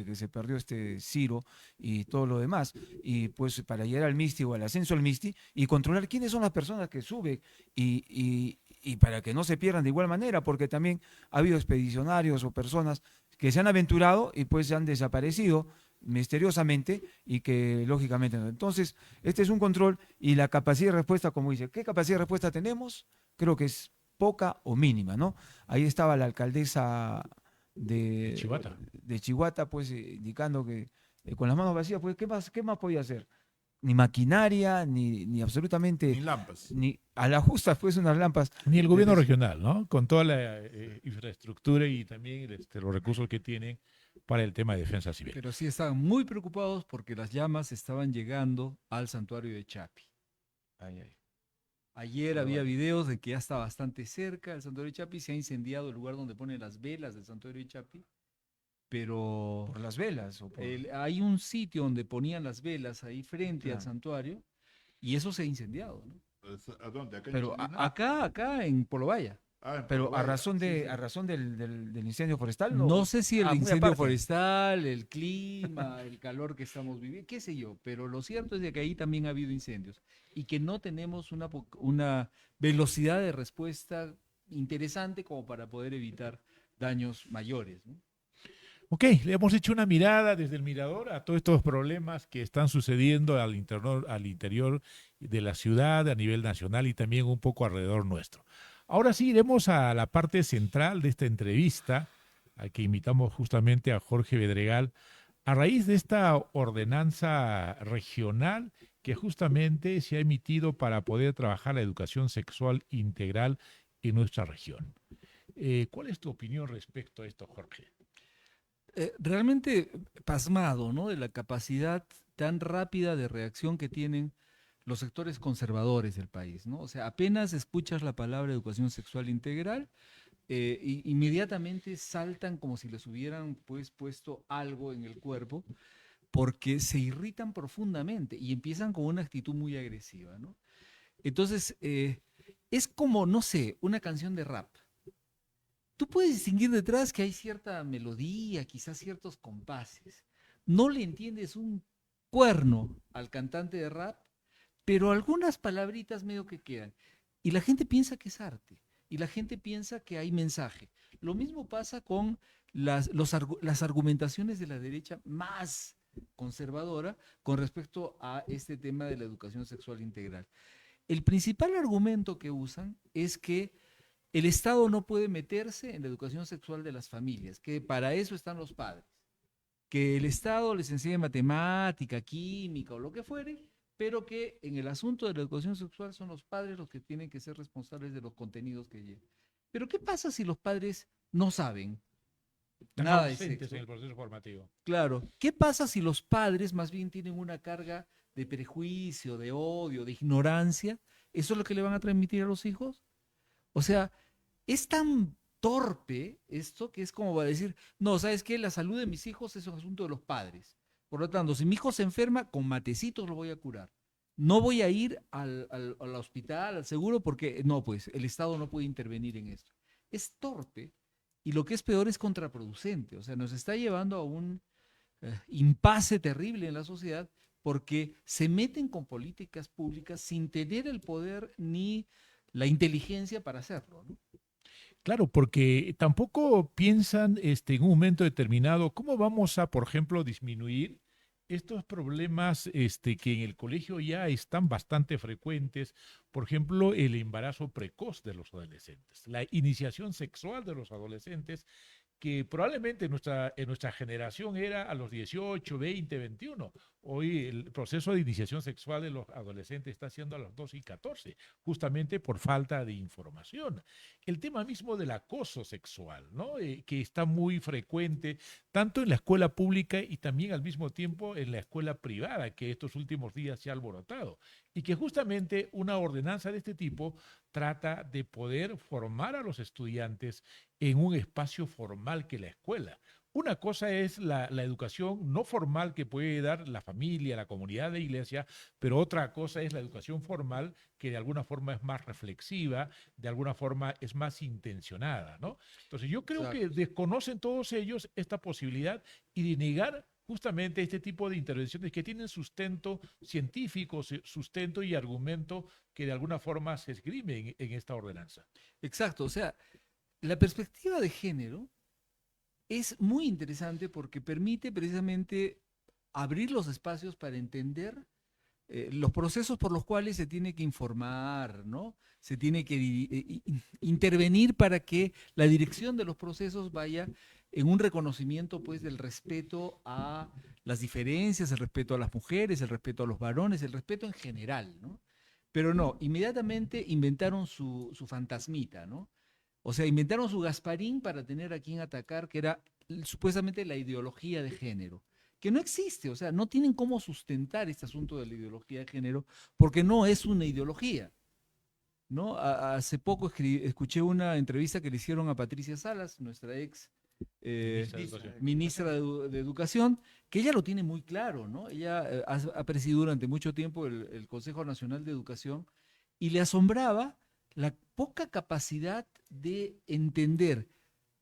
que se perdió este Ciro y todo lo demás, y pues para llegar al Misti o al ascenso al Misti y controlar quiénes son las personas que suben y para que no se pierdan de igual manera, porque también ha habido expedicionarios o personas que se han aventurado y pues se han desaparecido misteriosamente y que lógicamente no. Entonces, este es un control y la capacidad de respuesta, como dice, ¿qué capacidad de respuesta tenemos? Creo que es poca o mínima, ¿no? Ahí estaba la alcaldesa Chihuahua. de Chihuahua, pues indicando que con las manos vacías, pues qué más podía hacer? Ni maquinaria, ni absolutamente, Ni lampas. ni a la justa, pues unas lámparas. Ni el gobierno Desde- regional, ¿no? Con toda la infraestructura y también los recursos que tienen para el tema de defensa civil. Pero sí estaban muy preocupados porque las llamas estaban llegando al santuario de Chapi. Ay, ay. Ayer Pero había bueno. videos de que ya está bastante cerca el santuario de Chapi, se ha incendiado el lugar donde ponen las velas del santuario de Chapi, pero Por las velas. O por... hay un sitio donde ponían las velas ahí frente al Claro. santuario y eso se ha incendiado, ¿no? ¿A dónde? ¿Acá en Pero Cholina? Acá en Polovaya. Ah, en Pero a Purbaya. razón Sí, de, sí. a razón del incendio forestal, No sé si el muy incendio aparte. forestal, el clima, el calor que estamos viviendo, qué sé yo, pero lo cierto es de que ahí también ha habido incendios y que no tenemos una velocidad de respuesta interesante como para poder evitar daños mayores, ¿no? Ok, le hemos hecho una mirada desde el mirador a todos estos problemas que están sucediendo al interior de la ciudad, a nivel nacional y también un poco alrededor nuestro. Ahora sí, iremos a la parte central de esta entrevista, a que invitamos justamente a Jorge Bedregal, a raíz de esta ordenanza regional que justamente se ha emitido para poder trabajar la educación sexual integral en nuestra región. ¿Cuál es tu opinión respecto a esto, Jorge? Realmente pasmado, ¿no? De la capacidad tan rápida de reacción que tienen los sectores conservadores del país, ¿no? O sea, apenas escuchas la palabra educación sexual integral, inmediatamente saltan como si les hubieran pues puesto algo en el cuerpo, porque se irritan profundamente y empiezan con una actitud muy agresiva, ¿no? Entonces, es como, no sé, una canción de rap. Tú puedes distinguir detrás que hay cierta melodía, quizás ciertos compases. No le entiendes un cuerno al cantante de rap, pero algunas palabritas medio que quedan. Y la gente piensa que es arte. Y la gente piensa que hay mensaje. Lo mismo pasa con las argumentaciones de la derecha más conservadora con respecto a este tema de la educación sexual integral. El principal argumento que usan es que el Estado no puede meterse en la educación sexual de las familias, que para eso están los padres. Que el Estado les enseñe matemática, química o lo que fuere, pero que en el asunto de la educación sexual son los padres los que tienen que ser responsables de los contenidos que llevan. Pero ¿qué pasa si los padres no saben Están nada de ausentes sexo? en el proceso formativo. Claro. ¿Qué pasa si los padres más bien tienen una carga de prejuicio, de odio, de ignorancia? ¿Eso es lo que le van a transmitir a los hijos? O sea, es tan torpe esto que es como va a decir, no, ¿sabes qué? La salud de mis hijos es un asunto de los padres. Por lo tanto, si mi hijo se enferma, con matecitos lo voy a curar. No voy a ir al hospital, al seguro, porque no, pues el Estado no puede intervenir en esto. Es torpe y lo que es peor es contraproducente. O sea, nos está llevando a un impasse terrible en la sociedad porque se meten con políticas públicas sin tener el poder ni la inteligencia para hacerlo, ¿no? Claro, porque tampoco piensan en un momento determinado cómo vamos a, por ejemplo, disminuir estos problemas que en el colegio ya están bastante frecuentes. Por ejemplo, el embarazo precoz de los adolescentes, la iniciación sexual de los adolescentes, que probablemente en nuestra generación era a los 18, 20, 21. Hoy el proceso de iniciación sexual de los adolescentes está siendo a los 12 y 14, justamente por falta de información. El tema mismo del acoso sexual, ¿no? Que está muy frecuente, tanto en la escuela pública y también al mismo tiempo en la escuela privada, que estos últimos días se ha alborotado. Y que justamente una ordenanza de este tipo trata de poder formar a los estudiantes en un espacio formal que la escuela. Una cosa es la educación no formal que puede dar la familia, la comunidad de iglesia, pero otra cosa es la educación formal que de alguna forma es más reflexiva, de alguna forma es más intencionada, ¿no? Entonces yo creo que Exacto. desconocen todos ellos esta posibilidad y de negar justamente este tipo de intervenciones que tienen sustento científico, sustento y argumento que de alguna forma se esgrime en esta ordenanza. Exacto, o sea, la perspectiva de género es muy interesante porque permite precisamente abrir los espacios para entender los procesos por los cuales se tiene que informar, ¿no? Se tiene que intervenir para que la dirección de los procesos vaya en un reconocimiento, pues, del respeto a las diferencias, el respeto a las mujeres, el respeto a los varones, el respeto en general, ¿no? Pero no, inmediatamente inventaron su fantasmita, ¿no? O sea, inventaron su Gasparín para tener a quien atacar, que era supuestamente la ideología de género, que no existe, o sea, no tienen cómo sustentar este asunto de la ideología de género, porque no es una ideología, ¿no? Hace poco escuché una entrevista que le hicieron a Patricia Salas, nuestra ex ministra de Educación, que ella lo tiene muy claro, ¿no? Ella ha presidido durante mucho tiempo el Consejo Nacional de Educación y le asombraba la poca capacidad de entender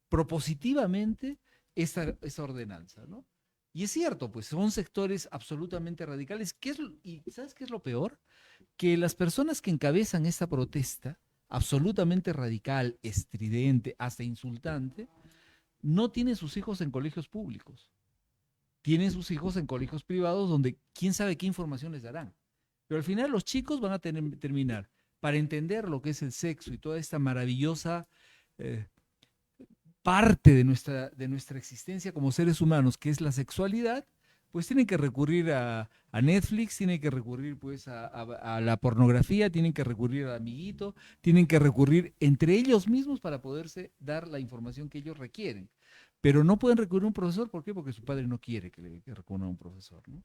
propositivamente esta ordenanza, ¿no? Y es cierto, pues son sectores absolutamente radicales. ¿Y sabes qué es lo peor? Que las personas que encabezan esta protesta, absolutamente radical, estridente, hasta insultante, no tienen sus hijos en colegios públicos. Tienen sus hijos en colegios privados donde quién sabe qué información les darán. Pero al final los chicos van a terminar, para entender lo que es el sexo y toda esta maravillosa parte de nuestra existencia como seres humanos, que es la sexualidad, pues tienen que recurrir a Netflix, tienen que recurrir pues a la pornografía, tienen que recurrir al amiguito, tienen que recurrir entre ellos mismos para poderse dar la información que ellos requieren. Pero no pueden recurrir a un profesor, ¿por qué? Porque su padre no quiere que recurran a un profesor, ¿no?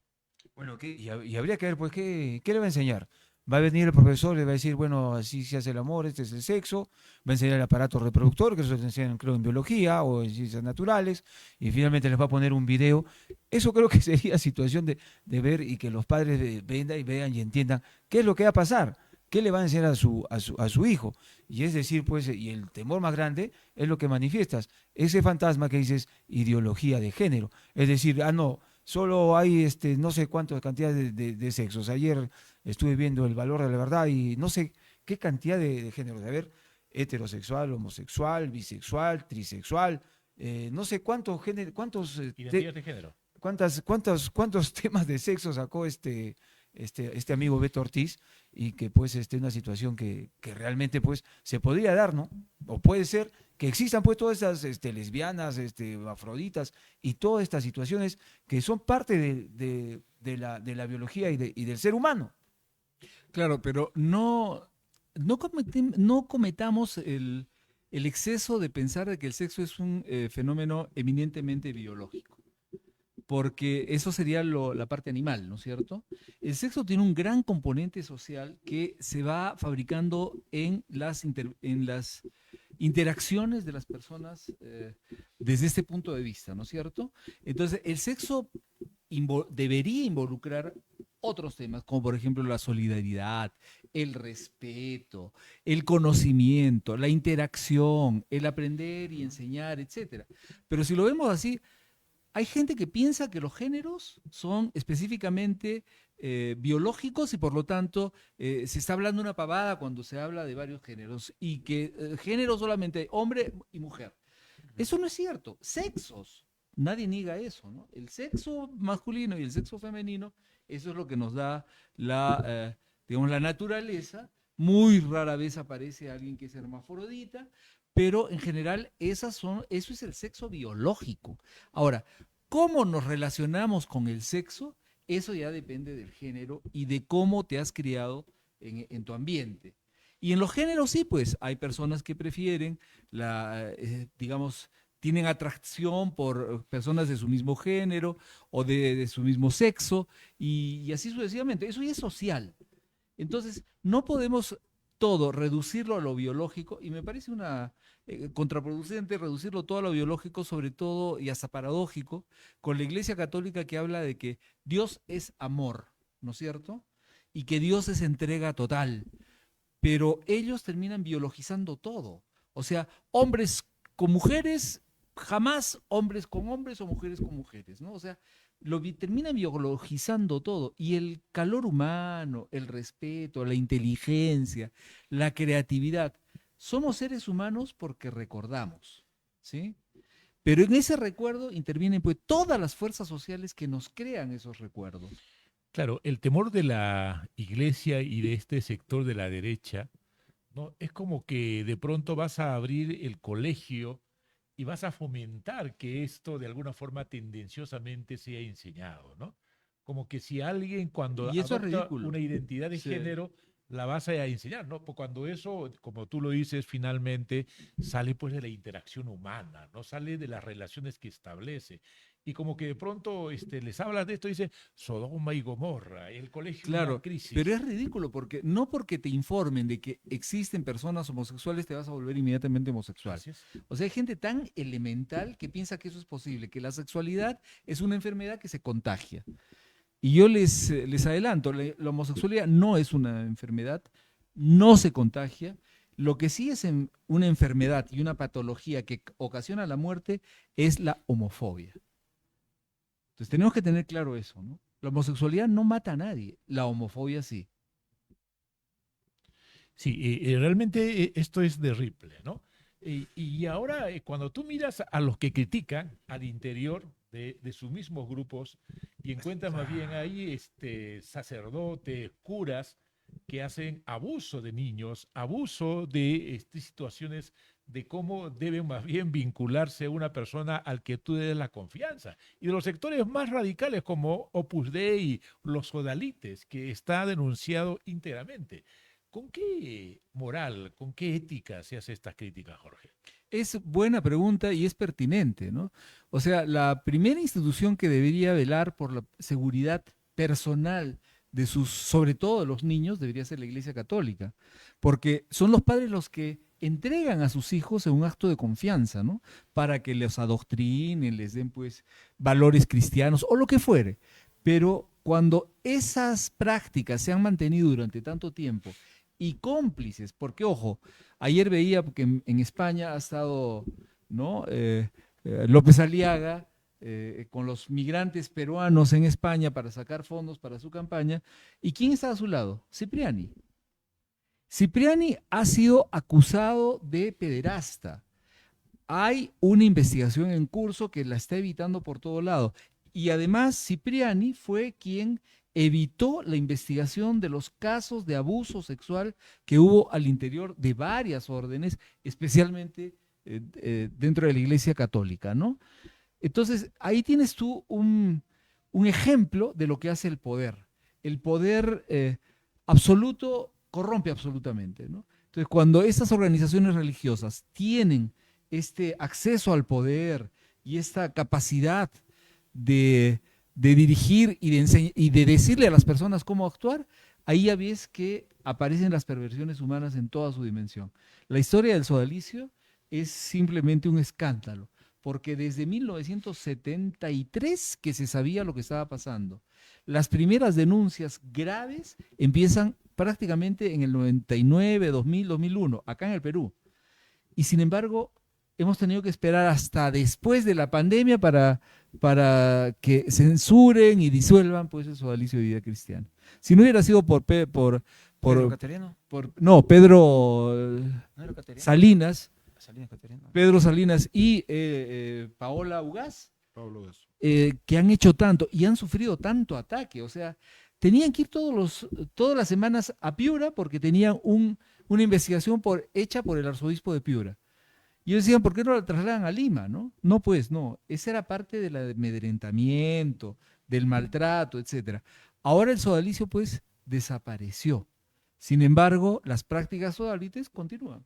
Bueno, y habría que ver, pues, ¿qué le va a enseñar? Va a venir el profesor, le va a decir, bueno, así se hace el amor, este es el sexo, va a enseñar el aparato reproductor, que eso se enseñan, creo, en biología o en ciencias naturales, y finalmente les va a poner un video. Eso creo que sería situación de ver y que los padres vean y entiendan qué es lo que va a pasar, qué le va a enseñar a su hijo. Y es decir, pues, y el temor más grande es lo que manifiestas, ese fantasma que dices ideología de género. Es decir, no, solo hay no sé cuántas cantidades de sexos. Ayer estuve viendo el valor de la verdad y no sé qué cantidad de géneros. A ver, heterosexual, homosexual, bisexual, trisexual, no sé cuántos géneros, Identidades de género. cuántos temas de sexo sacó este amigo Beto Ortiz, y que pues una situación que realmente pues se podría dar, ¿no? O puede ser que existan pues todas esas lesbianas, afroditas y todas estas situaciones que son parte de la biología y del ser humano. Claro, pero no cometamos el exceso de pensar de que el sexo es un fenómeno eminentemente biológico, porque eso sería la parte animal, ¿no es cierto? El sexo tiene un gran componente social que se va fabricando en las interacciones de las personas desde este punto de vista, ¿no es cierto? Entonces, el sexo debería involucrar otros temas, como por ejemplo la solidaridad, el respeto, el conocimiento, la interacción, el aprender y enseñar, etc. Pero si lo vemos así, hay gente que piensa que los géneros son específicamente biológicos y por lo tanto se está hablando una pavada cuando se habla de varios géneros y que género solamente hay hombre y mujer. Eso no es cierto. Sexos, nadie niega eso, ¿no? El sexo masculino y el sexo femenino, eso es lo que nos da digamos, la naturaleza. Muy rara vez aparece alguien que es hermafrodita, pero en general eso es el sexo biológico. Ahora, ¿cómo nos relacionamos con el sexo? Eso ya depende del género y de cómo te has criado en tu ambiente. Y en los géneros sí, pues hay personas que prefieren, digamos, tienen atracción por personas de su mismo género o de su mismo sexo y así sucesivamente. Eso ya es social. Entonces, no podemos todo reducirlo a lo biológico y me parece contraproducente reducirlo todo a lo biológico, sobre todo y hasta paradójico, con la Iglesia Católica que habla de que Dios es amor, ¿no es cierto? Y que Dios es entrega total, pero ellos terminan biologizando todo. O sea, hombres con mujeres, jamás hombres con hombres o mujeres con mujeres, ¿no? O sea, terminan biologizando todo. Y el calor humano, el respeto, la inteligencia, la creatividad. Somos seres humanos porque recordamos, ¿sí? Pero en ese recuerdo intervienen pues todas las fuerzas sociales que nos crean esos recuerdos. Claro, el temor de la iglesia y de este sector de la derecha, ¿no? Es como que de pronto vas a abrir el colegio y vas a fomentar que esto de alguna forma tendenciosamente sea enseñado, ¿no? Como que si alguien cuando Y eso es adopta ridículo. una identidad de Sí. género, la vas a enseñar, ¿no? Pues cuando eso, como tú lo dices, finalmente sale pues de la interacción humana, ¿no? Sale de las relaciones que establece. Y como que de pronto les hablas de esto y dice Sodoma y Gomorra, el colegio una Claro, pero crisis. es ridículo porque no porque te informen de que existen personas homosexuales te vas a volver inmediatamente homosexual. Así es. O sea, hay gente tan elemental que piensa que eso es posible, que la sexualidad es una enfermedad que se contagia. Y yo les adelanto, la homosexualidad no es una enfermedad, no se contagia. Lo que sí es una enfermedad y una patología que ocasiona la muerte es la homofobia. Entonces tenemos que tener claro eso, ¿no? La homosexualidad no mata a nadie, la homofobia sí. Sí, realmente esto es terrible, ¿no? Y ahora, cuando tú miras a los que critican al interior de sus mismos grupos y encuentras más bien ahí sacerdotes, curas que hacen abuso de niños, abuso de situaciones de cómo debe más bien vincularse una persona al que tú des la confianza. Y de los sectores más radicales como Opus Dei, los sodalites, que está denunciado íntegramente. ¿Con qué moral, con qué ética se hace estas críticas, Jorge? Es buena pregunta y es pertinente, ¿no? O sea, la primera institución que debería velar por la seguridad personal de sus, sobre todo de los niños, debería ser la Iglesia Católica, porque son los padres los que entregan a sus hijos en un acto de confianza, ¿no? Para que los adoctrinen, les den pues valores cristianos o lo que fuere. Pero cuando esas prácticas se han mantenido durante tanto tiempo y cómplices, porque ojo, ayer veía que en España ha estado, ¿no? López Aliaga con los migrantes peruanos en España para sacar fondos para su campaña. ¿Y quién está a su lado? Cipriani. Cipriani ha sido acusado de pederasta. Hay una investigación en curso que la está evitando por todo lado. Y además Cipriani fue quien evitó la investigación de los casos de abuso sexual que hubo al interior de varias órdenes, especialmente dentro de la Iglesia Católica, ¿no? Entonces, ahí tienes tú un ejemplo de lo que hace el poder. El poder absoluto corrompe absolutamente, ¿no? Entonces, cuando estas organizaciones religiosas tienen este acceso al poder y esta capacidad de dirigir y de decirle a las personas cómo actuar, ahí ya ves que aparecen las perversiones humanas en toda su dimensión. La historia del sodalicio es simplemente un escándalo, porque desde 1973 que se sabía lo que estaba pasando. Las primeras denuncias graves empiezan prácticamente en el 99, 2000, 2001, acá en el Perú. Y sin embargo, hemos tenido que esperar hasta después de la pandemia para que censuren y disuelvan pues el sodalicio de vida cristiana. Si no hubiera sido ¿Pedro por, Cateriano? no, Pedro ¿No era Cateriano? Salinas, Salinas Cateriano. Pedro Salinas y Paola Ugaz, Pablo de eso. que han hecho tanto y han sufrido tanto ataque. O sea, tenían que ir todas las semanas a Piura porque tenían una investigación hecha por el arzobispo de Piura. Y ellos decían, ¿por qué no la trasladan a Lima? No, no, pues no. Esa era parte del amedrentamiento, del maltrato, etcétera. Ahora el sodalicio, pues, desapareció. Sin embargo, las prácticas sodalites continúan.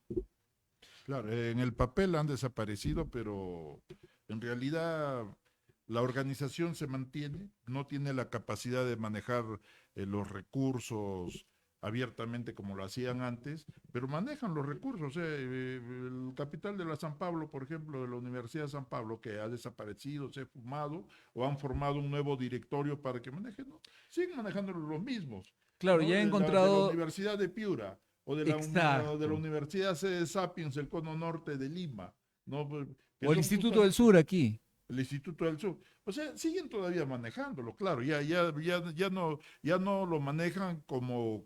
Claro, en el papel han desaparecido, pero en realidad la organización se mantiene, no tiene la capacidad de manejar los recursos abiertamente como lo hacían antes, pero manejan los recursos. El capital de la San Pablo, por ejemplo, de la Universidad de San Pablo, que ha desaparecido, se ha fumado, o han formado un nuevo directorio para que manejen, ¿no? Siguen manejando los mismos, Claro, ¿no? ya he De la encontrado... Universidad de Piura o de la Exacto. Universidad Sede Sapiens, el Cono Norte de Lima, ¿no? Que O el son Instituto del justamente Sur aquí. el Instituto del Sur. O sea, siguen todavía manejándolo, claro, ya no lo manejan como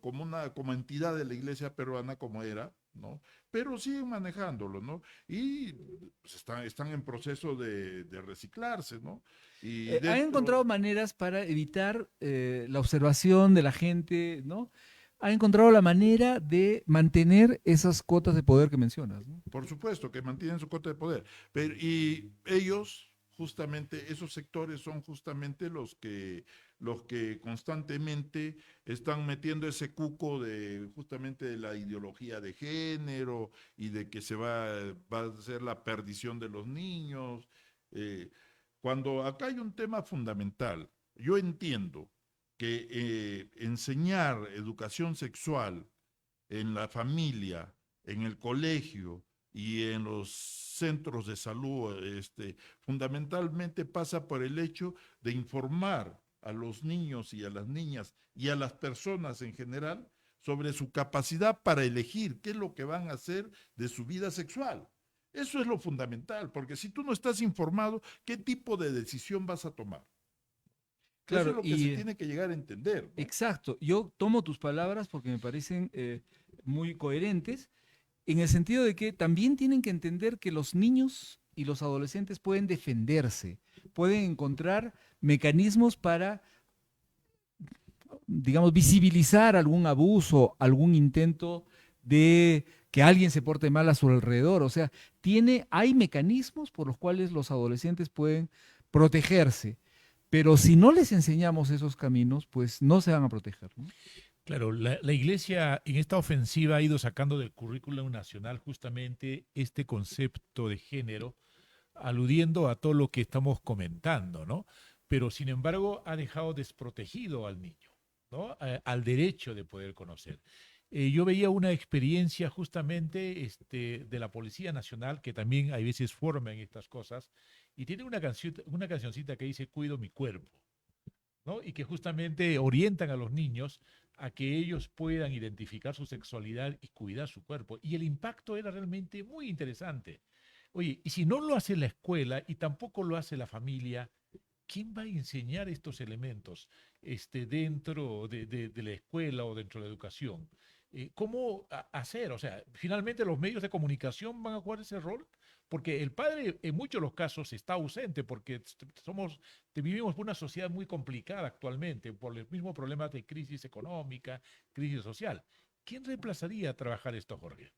entidad de la iglesia peruana como era, ¿no? Pero siguen manejándolo, ¿no? Y pues, están en proceso de reciclarse, ¿no? Y ¿Han encontrado maneras para evitar la observación de la gente, ¿no? ¿Han encontrado la manera de mantener esas cuotas de poder que mencionas, ¿no? por supuesto, que mantienen su cuota de poder. Pero, y ellos, justamente, esos sectores son justamente los que constantemente están metiendo ese cuco de justamente de la ideología de género y de que va a ser la perdición de los niños. Eh, Cuando acá hay un tema fundamental, yo entiendo que enseñar educación sexual en la familia, en el colegio y en los centros de salud, fundamentalmente pasa por el hecho de informar a los niños y a las niñas y a las personas en general sobre su capacidad para elegir qué es lo que van a hacer de su vida sexual. Eso es lo fundamental, porque si tú no estás informado, ¿qué tipo de decisión vas a tomar? Eso es Claro, lo que se tiene que llegar a entender, ¿no? exacto. Yo tomo tus palabras porque me parecen muy coherentes, en el sentido de que también tienen que entender que los niños y los adolescentes pueden defenderse, pueden encontrar mecanismos para, digamos, visibilizar algún abuso, algún intento de que alguien se porte mal a su alrededor. O sea, hay mecanismos por los cuales los adolescentes pueden protegerse. Pero si no les enseñamos esos caminos, pues no se van a proteger, ¿no? Claro, la Iglesia en esta ofensiva ha ido sacando del currículum nacional justamente este concepto de género, aludiendo a todo lo que estamos comentando, ¿no? Pero sin embargo ha dejado desprotegido al niño, ¿no? Al derecho de poder conocer. Yo veía una experiencia justamente de la Policía Nacional, que también hay veces forma en estas cosas, y tiene una cancioncita que dice Cuido mi cuerpo, ¿no? Y que justamente orientan a los niños a que ellos puedan identificar su sexualidad y cuidar su cuerpo. Y el impacto era realmente muy interesante. Oye, y si no lo hace la escuela y tampoco lo hace la familia, ¿quién va a enseñar estos elementos dentro de la escuela o dentro de la educación? ¿Cómo hacer? O sea, finalmente los medios de comunicación van a jugar ese rol, porque el padre en muchos de los casos está ausente, porque vivimos en una sociedad muy complicada actualmente, por los mismos problemas de crisis económica, crisis social. ¿Quién reemplazaría a trabajar esto, Jorge?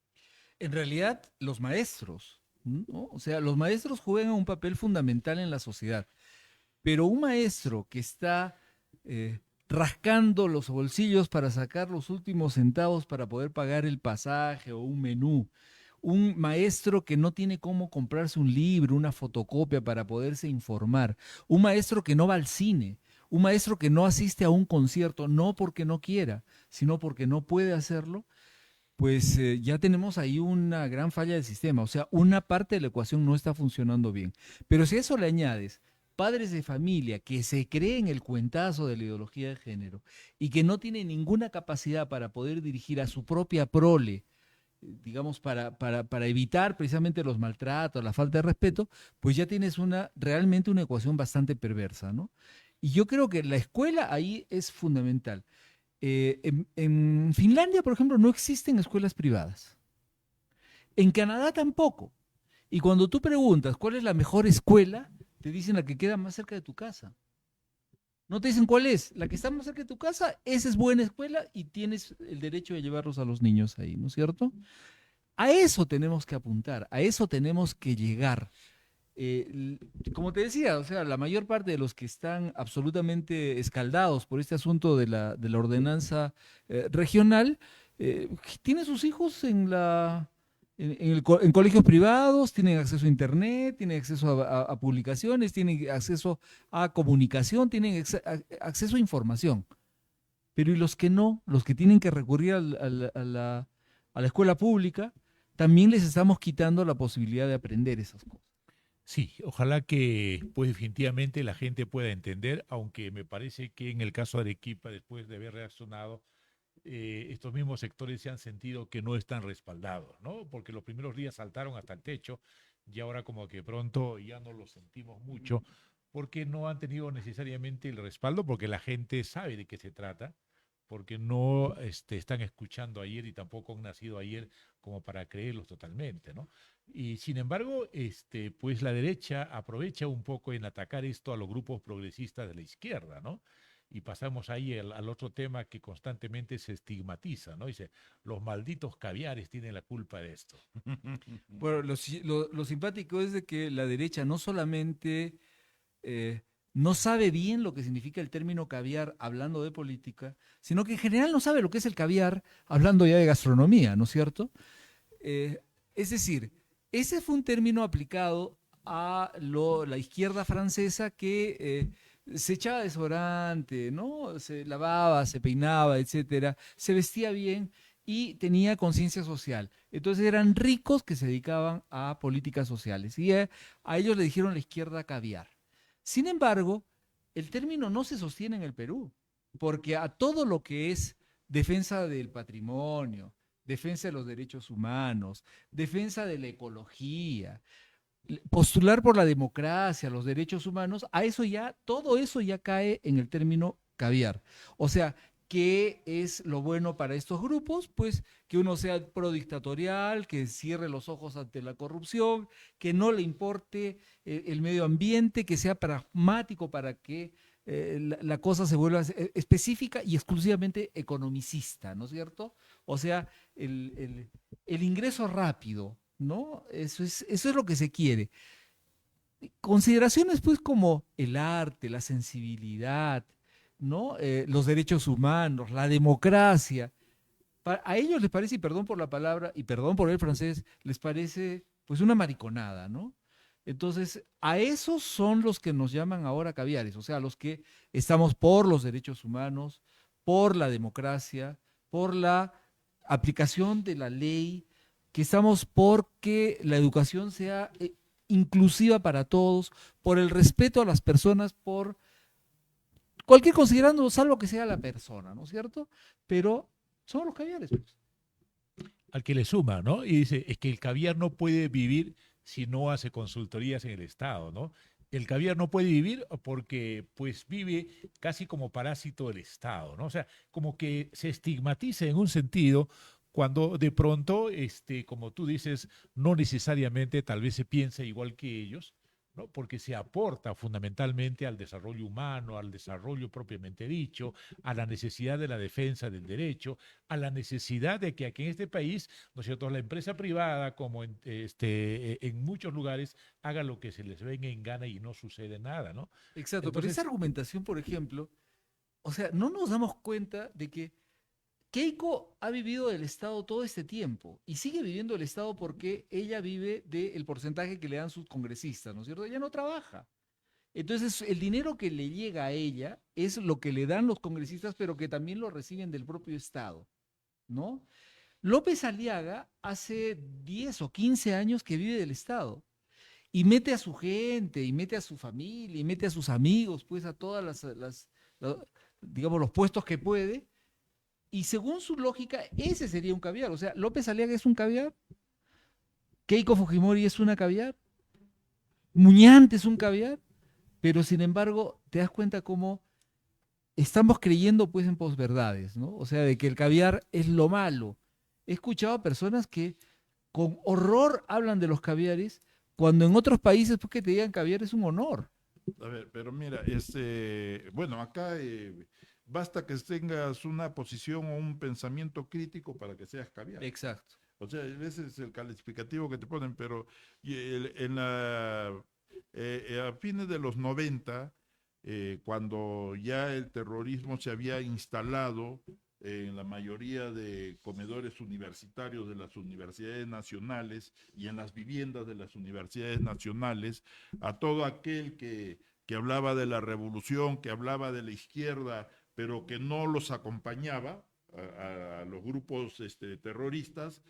En realidad, los maestros, ¿no? O sea, los maestros juegan un papel fundamental en la sociedad. Pero un maestro que está rascando los bolsillos para sacar los últimos centavos para poder pagar el pasaje o un menú, un maestro que no tiene cómo comprarse un libro, una fotocopia para poderse informar, un maestro que no va al cine, un maestro que no asiste a un concierto, no porque no quiera, sino porque no puede hacerlo, pues ya tenemos ahí una gran falla del sistema. O sea, una parte de la ecuación no está funcionando bien. Pero si a eso le añades padres de familia que se creen el cuentazo de la ideología de género y que no tienen ninguna capacidad para poder dirigir a su propia prole, digamos, para evitar precisamente los maltratos, la falta de respeto, pues ya tienes realmente una ecuación bastante perversa, ¿no? Y yo creo que la escuela ahí es fundamental. En Finlandia, por ejemplo, no existen escuelas privadas. En Canadá tampoco. Y cuando tú preguntas cuál es la mejor escuela, te dicen la que queda más cerca de tu casa. No te dicen cuál es. La que está más cerca de tu casa, esa es buena escuela y tienes el derecho de llevarlos a los niños ahí, ¿no es cierto? A eso tenemos que apuntar, a eso tenemos que llegar. Como te decía, o sea, la mayor parte de los que están absolutamente escaldados por este asunto de la ordenanza regional, tienen sus hijos en colegios privados, tienen acceso a internet, tienen acceso a publicaciones, tienen acceso a comunicación, tienen acceso a información. Pero ¿y los que no? Los que tienen que recurrir a la escuela pública, también les estamos quitando la posibilidad de aprender esas cosas. Sí, ojalá que pues definitivamente la gente pueda entender, aunque me parece que en el caso de Arequipa, después de haber reaccionado, estos mismos sectores se han sentido que no están respaldados, ¿no? Porque los primeros días saltaron hasta el techo y ahora como que pronto ya no lo sentimos mucho, porque no han tenido necesariamente el respaldo, porque la gente sabe de qué se trata, porque no están escuchando ayer y tampoco han nacido ayer como para creerlos totalmente, ¿no? Y sin embargo, pues la derecha aprovecha un poco en atacar esto a los grupos progresistas de la izquierda, ¿no? Y pasamos ahí al otro tema que constantemente se estigmatiza, ¿no? Dice, los malditos caviares tienen la culpa de esto. Bueno, lo simpático es de que la derecha no solamente no sabe bien lo que significa el término caviar hablando de política, sino que en general no sabe lo que es el caviar hablando ya de gastronomía, ¿no es cierto? Es decir, ese fue un término aplicado a la izquierda francesa que se echaba desodorante, ¿no? Se lavaba, se peinaba, etcétera, se vestía bien y tenía conciencia social. Entonces eran ricos que se dedicaban a políticas sociales y a ellos le dijeron la izquierda caviar. Sin embargo, el término no se sostiene en el Perú, porque a todo lo que es defensa del patrimonio, defensa de los derechos humanos, defensa de la ecología, postular por la democracia, los derechos humanos, a eso ya, todo eso ya cae en el término caviar. O sea, ¿qué es lo bueno para estos grupos? Pues que uno sea prodictatorial, que cierre los ojos ante la corrupción, que no le importe el medio ambiente, que sea pragmático para que la cosa se vuelva específica y exclusivamente economicista, ¿no es cierto? O sea, el ingreso rápido, ¿no? Eso es lo que se quiere. Consideraciones pues como el arte, la sensibilidad, ¿no? Los derechos humanos, la democracia. A ellos les parece, y perdón por la palabra, y perdón por el francés, les parece pues una mariconada, ¿no? Entonces, a esos son los que nos llaman ahora caviares, o sea, los que estamos por los derechos humanos, por la democracia, por la aplicación de la ley, que estamos porque la educación sea inclusiva para todos, por el respeto a las personas, por cualquier considerando, salvo que sea la persona, ¿no es cierto? Pero son los caviares, pues. Al que le suma, ¿no? Y dice, es que el caviar no puede vivir si no hace consultorías en el Estado, ¿no? El caviar no puede vivir porque pues vive casi como parásito del Estado, ¿no? O sea, como que se estigmatiza en un sentido cuando de pronto, como tú dices, no necesariamente tal vez se piensa igual que ellos, ¿no? Porque se aporta fundamentalmente al desarrollo humano, al desarrollo propiamente dicho, a la necesidad de la defensa del derecho, a la necesidad de que aquí en este país, ¿no es cierto?, la empresa privada, como en muchos lugares, haga lo que se les venga en gana y no sucede nada, ¿no? Exacto, pero esa Entonces, argumentación, por ejemplo, o sea, no nos damos cuenta de que Keiko ha vivido del Estado todo este tiempo y sigue viviendo del Estado porque ella vive del porcentaje que le dan sus congresistas, ¿no es cierto? Ella no trabaja. Entonces, el dinero que le llega a ella es lo que le dan los congresistas, pero que también lo reciben del propio Estado, ¿no? López Aliaga hace 10 o 15 años que vive del Estado y mete a su gente, y mete a su familia, y mete a sus amigos, pues a todas digamos, los puestos que puede. Y según su lógica, ese sería un caviar. O sea, López Aliaga es un caviar, Keiko Fujimori es una caviar, Muñante es un caviar, pero sin embargo, te das cuenta cómo estamos creyendo pues en posverdades, ¿no? O sea, de que el caviar es lo malo. He escuchado a personas que con horror hablan de los caviares, cuando en otros países pues que te digan caviar es un honor. A ver, pero mira, bueno, acá basta que tengas una posición o un pensamiento crítico para que seas caviar. Exacto. O sea, ese es el calificativo que te ponen, pero a fines de los 90, cuando ya el terrorismo se había instalado en la mayoría de comedores universitarios de las universidades nacionales y en las viviendas de las universidades nacionales, a todo aquel que hablaba de la revolución, que hablaba de la izquierda, pero que no los acompañaba, a los grupos terroristas,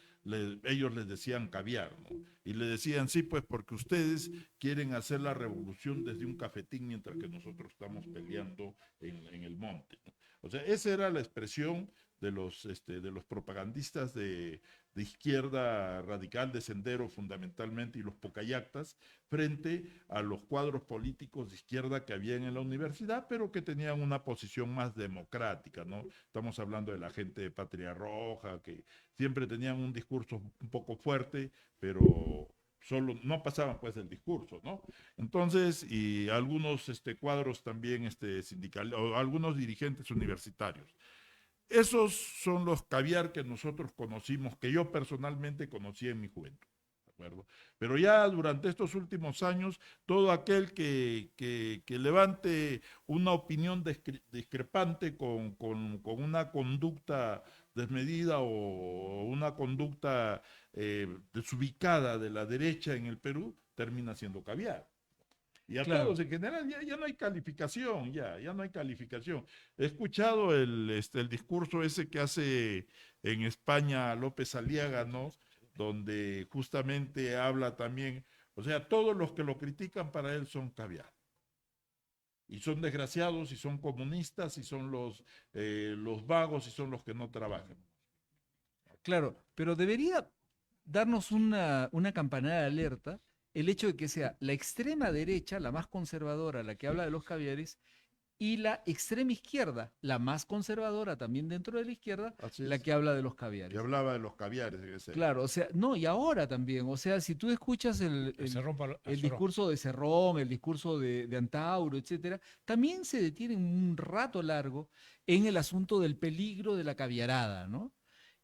ellos les decían caviar, ¿no? Y le decían, sí, pues porque ustedes quieren hacer la revolución desde un cafetín mientras que nosotros estamos peleando en el monte, ¿no? O sea, esa era la expresión de los propagandistas de izquierda radical de Sendero fundamentalmente y los pocayactas frente a los cuadros políticos de izquierda que habían en la universidad, pero que tenían una posición más democrática, ¿no? Estamos hablando de la gente de Patria Roja, que siempre tenían un discurso un poco fuerte, pero solo no pasaban pues el discurso, ¿no? Entonces, y algunos cuadros también sindicales, o algunos dirigentes universitarios. Esos son los caviar que nosotros conocimos, que yo personalmente conocí en mi juventud. ¿De acuerdo? Pero ya durante estos últimos años, todo aquel que levante una opinión discrepante con una conducta desmedida o una conducta desubicada de la derecha en el Perú, termina siendo caviar. Y a Claro. todos en general ya no hay calificación, ya no hay calificación. He escuchado el discurso ese que hace en España López Aliaga, ¿no? Donde justamente habla también, o sea, todos los que lo critican para él son caviar. Y son desgraciados, y son comunistas, y son los vagos, y son los que no trabajan. Claro, pero debería darnos una campanada de alerta el hecho de que sea la extrema derecha, la más conservadora, la que habla de los caviares, y la extrema izquierda, la más conservadora también dentro de la izquierda, Así la es. que habla de los Y caviares. hablaba de los caviares en ese. Claro, o sea, no, y ahora también, o sea, si tú escuchas el discurso de Cerrón, el discurso de Antauro, etcétera, también se detienen un rato largo en el asunto del peligro de la caviarada, ¿no?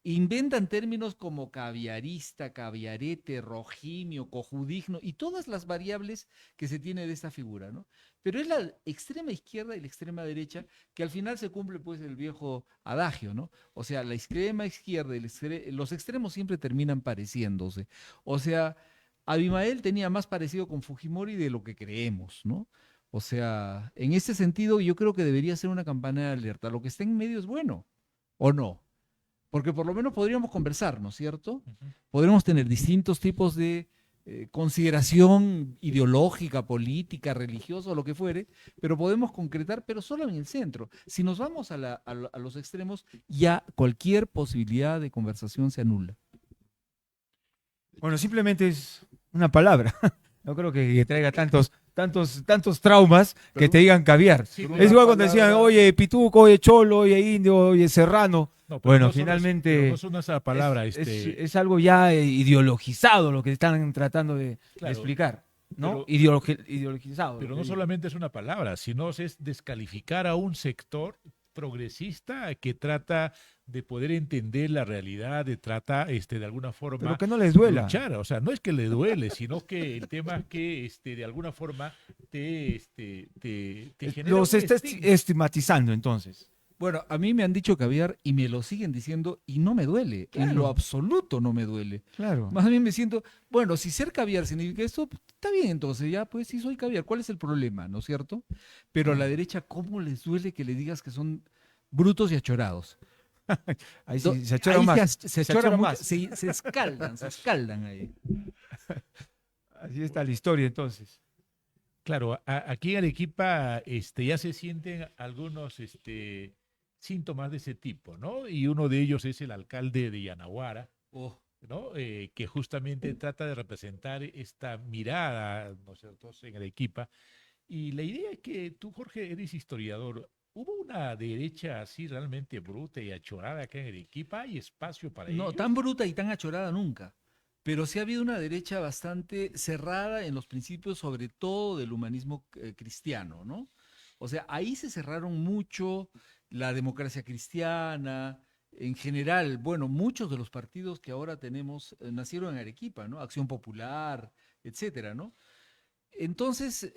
Inventan términos como caviarista, caviarete, rojimio, cojudigno y todas las variables que se tiene de esta figura, ¿no? Pero es la extrema izquierda y la extrema derecha que al final se cumple pues el viejo adagio, ¿no? O sea, la extrema izquierda y los extremos siempre terminan pareciéndose. O sea, Abimael tenía más parecido con Fujimori de lo que creemos, ¿no? O sea, en este sentido yo creo que debería ser una campana de alerta. Lo que está en medio es bueno, ¿o no? Porque por lo menos podríamos conversar, ¿no es cierto? Podríamos tener distintos tipos de consideración ideológica, política, religiosa o lo que fuere, pero podemos concretar, pero solo en el centro. Si nos vamos a los extremos, ya cualquier posibilidad de conversación se anula. Bueno, simplemente es una palabra. No creo que traiga tantos traumas que Pero- te digan caviar. Sí, Pero pero Es una igual cuando decían, palabra- oye, pituco, oye, cholo, oye, indio, oye, serrano. no, pero Bueno, no solo finalmente pero no es una sola palabra. es algo ya ideologizado lo que están tratando de Claro, explicar, ¿no? pero- Ideologizado. Pero lo no que digo. solamente es una palabra, sino es descalificar a un sector progresista que trata de poder entender la realidad, de trata de alguna forma Pero que no les duela. luchar. O sea, no es que le duele, sino que el tema es que de alguna forma te genera Los un está estigma. estigmatizando entonces. Bueno, a mí me han dicho caviar y me lo siguen diciendo y no me duele. En lo Claro. absoluto no me duele. Claro. Más bien me siento, bueno, si ser caviar significa esto, está bien entonces, ya, pues sí soy caviar. ¿Cuál es el problema, no es cierto? Pero a la derecha, ¿cómo les duele que le digas que son brutos y achorados? Ahí Do- sí, se achoran ahí más. se Se achoran achoran mucho, más. se escaldan ahí. Así está la historia entonces. Claro, aquí en Arequipa ya se sienten algunos síntomas de ese tipo, ¿no? Y uno de ellos es el alcalde de Yanaguara, Oh, ¿no? Que justamente trata de representar esta mirada, ¿no es cierto?, en Arequipa. Y la idea es que tú, Jorge, eres historiador. ¿Hubo una derecha así realmente bruta y achorada acá en Arequipa? ¿Hay espacio para no, ellos? tan bruta y tan achorada nunca. Pero sí ha habido una derecha bastante cerrada en los principios, sobre todo del humanismo cristiano, ¿no? O sea, ahí se cerraron mucho la democracia cristiana, en general, bueno, muchos de los partidos que ahora tenemos nacieron en Arequipa, ¿no? Acción Popular, etcétera, ¿no? Entonces,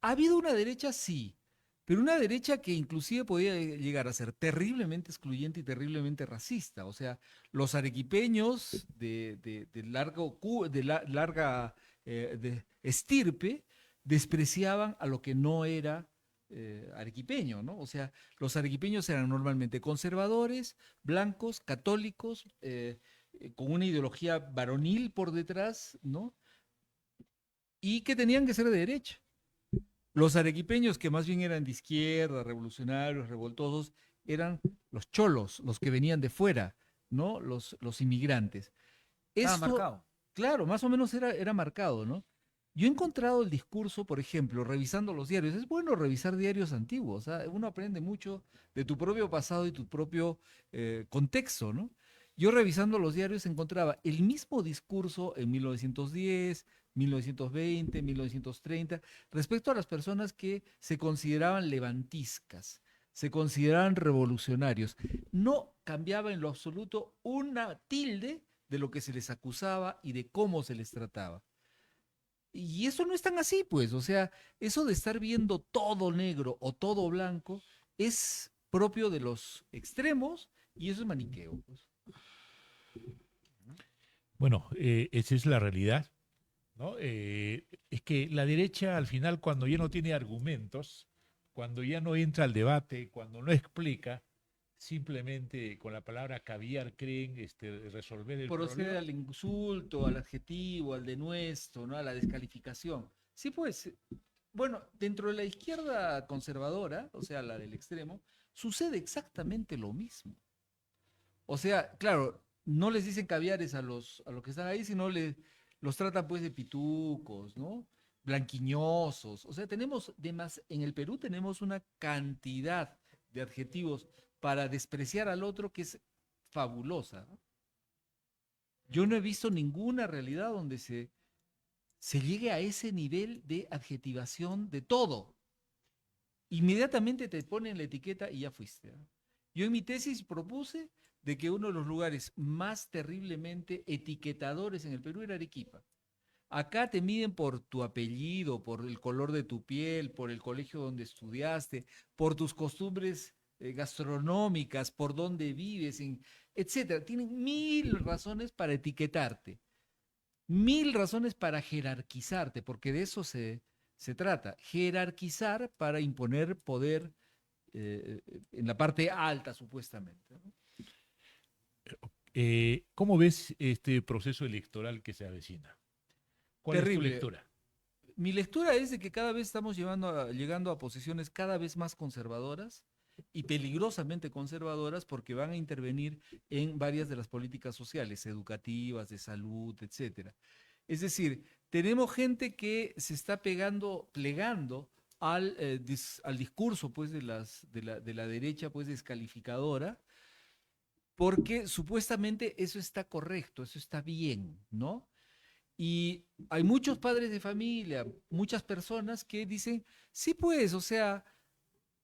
¿ha habido una derecha? Sí, pero una derecha que inclusive podía llegar a ser terriblemente excluyente y terriblemente racista. O sea, los arequipeños de larga estirpe despreciaban a lo que no era arequipeño, ¿no? O sea, los arequipeños eran normalmente conservadores, blancos, católicos, con una ideología varonil por detrás, ¿no? Y que tenían que ser de derecha. Los arequipeños, que más bien eran de izquierda, revolucionarios, revoltosos, eran los cholos, los que venían de fuera, ¿no? Los inmigrantes. Estaba Esto, marcado. claro, más o menos era marcado, ¿no? Yo he encontrado el discurso, por ejemplo, revisando los diarios. Es bueno revisar diarios antiguos, ¿ah? Uno aprende mucho de tu propio pasado y tu propio contexto, ¿no? Yo revisando los diarios encontraba el mismo discurso en 1910, 1920, 1930, respecto a las personas que se consideraban levantiscas, se consideraban revolucionarios. No cambiaba en lo absoluto una tilde de lo que se les acusaba y de cómo se les trataba. Y eso no es tan así, pues. O sea, eso de estar viendo todo negro o todo blanco es propio de los extremos y eso es maniqueo, pues. Bueno, esa es la realidad, ¿no? Es que la derecha al final cuando ya no tiene argumentos, cuando ya no entra al debate, cuando no explica, simplemente con la palabra caviar creen resolver el Procede problema. al insulto, al adjetivo, al denuesto, ¿no? A la descalificación. Sí, pues, bueno, dentro de la izquierda conservadora, o sea, la del extremo, sucede exactamente lo mismo. O sea, claro, no les dicen caviares a los que están ahí, sino los tratan pues de pitucos, ¿no? Blanquiñosos. O sea, en el Perú tenemos una cantidad de adjetivos para despreciar al otro que es fabulosa, ¿no? Yo no he visto ninguna realidad donde se llegue a ese nivel de adjetivación de todo. Inmediatamente te ponen la etiqueta y ya fuiste, ¿no? Yo en mi tesis propuse de que uno de los lugares más terriblemente etiquetadores en el Perú era Arequipa. Acá te miden por tu apellido, por el color de tu piel, por el colegio donde estudiaste, por tus costumbres gastronómicas, por dónde vives, etcétera. Tienen mil razones para etiquetarte, mil razones para jerarquizarte, porque de eso se trata. Jerarquizar para imponer poder en la parte alta, supuestamente, ¿no? ¿Cómo ves este proceso electoral que se avecina? ¿Cuál es tu Terrible. lectura? Mi lectura es de que cada vez estamos llegando a posiciones cada vez más conservadoras y peligrosamente conservadoras porque van a intervenir en varias de las políticas sociales, educativas, de salud, etcétera. Es decir, tenemos gente que se está plegando al discurso pues, de la derecha pues, descalificadora, porque supuestamente eso está correcto, eso está bien, ¿no? Y hay muchos padres de familia, muchas personas que dicen, sí, pues, o sea,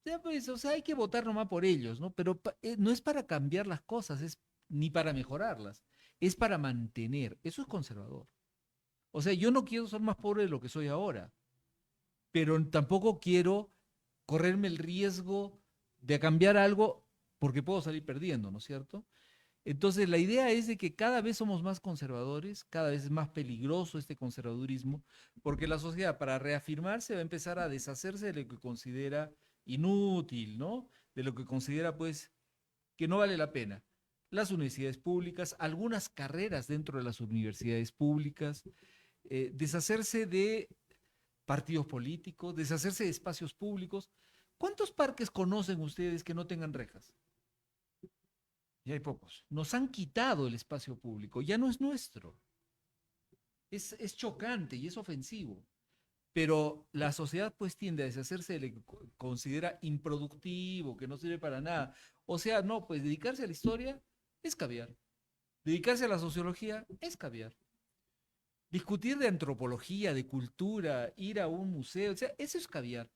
ya pues, o sea, hay que votar nomás por ellos, ¿no? Pero no es para cambiar las cosas, ni para mejorarlas, es para mantener. Eso es conservador. O sea, yo no quiero ser más pobre de lo que soy ahora, pero tampoco quiero correrme el riesgo de cambiar algo porque puedo salir perdiendo, ¿no es cierto? Entonces, la idea es de que cada vez somos más conservadores, cada vez es más peligroso este conservadurismo, porque la sociedad para reafirmarse va a empezar a deshacerse de lo que considera inútil, ¿no? De lo que considera, pues, que no vale la pena. Las universidades públicas, algunas carreras dentro de las universidades públicas, deshacerse de partidos políticos, deshacerse de espacios públicos. ¿Cuántos parques conocen ustedes que no tengan rejas? Y hay pocos. Nos han quitado el espacio público, ya no es nuestro. Es chocante y es ofensivo. Pero la sociedad pues tiende a deshacerse de lo que considera improductivo, que no sirve para nada. O sea, no, pues dedicarse a la historia es caviar. Dedicarse a la sociología es caviar. Discutir de antropología, de cultura, ir a un museo, o sea, eso es caviar.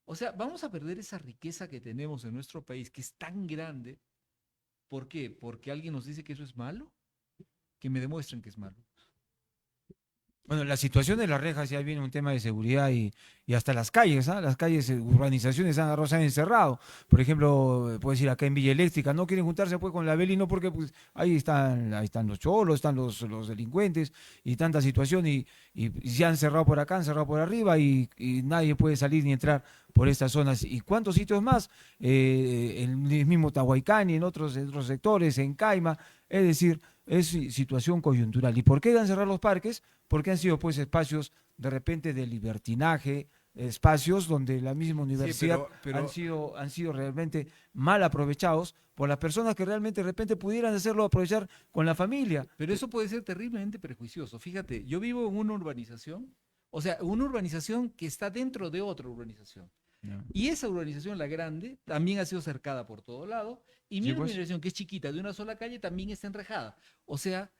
O sea, vamos a perder esa riqueza que tenemos en nuestro país, que es tan grande. ¿Por qué? ¿Porque alguien nos dice que eso es malo? Que me demuestren que es malo. Bueno, la situación de las rejas ya viene un tema de seguridad y hasta las calles, ¿ah? Las calles, urbanizaciones se han encerrado. Por ejemplo, puedes ir acá en Villa Eléctrica, no quieren juntarse pues con la Belino porque pues ahí están los cholos, están los delincuentes y tanta situación y se han cerrado por acá, han cerrado por arriba y nadie puede salir ni entrar por estas zonas. ¿Y cuántos sitios más? En el mismo Tahuaycán y en otros sectores, en Caima, es decir, es situación coyuntural. ¿Y por qué han cerrado los parques? Porque han sido pues espacios de repente de libertinaje, espacios donde la misma universidad pero- han sido realmente mal aprovechados por las personas que realmente de repente pudieran hacerlo aprovechar con la familia. Pero eso puede ser terriblemente prejuicioso. Fíjate, yo vivo en una urbanización, o sea, una urbanización que está dentro de otra urbanización. Y esa urbanización, la grande, también ha sido cercada por todo lado. Y mi Sí, pues. urbanización, que es chiquita, de una sola calle, también está enrejada. O sea,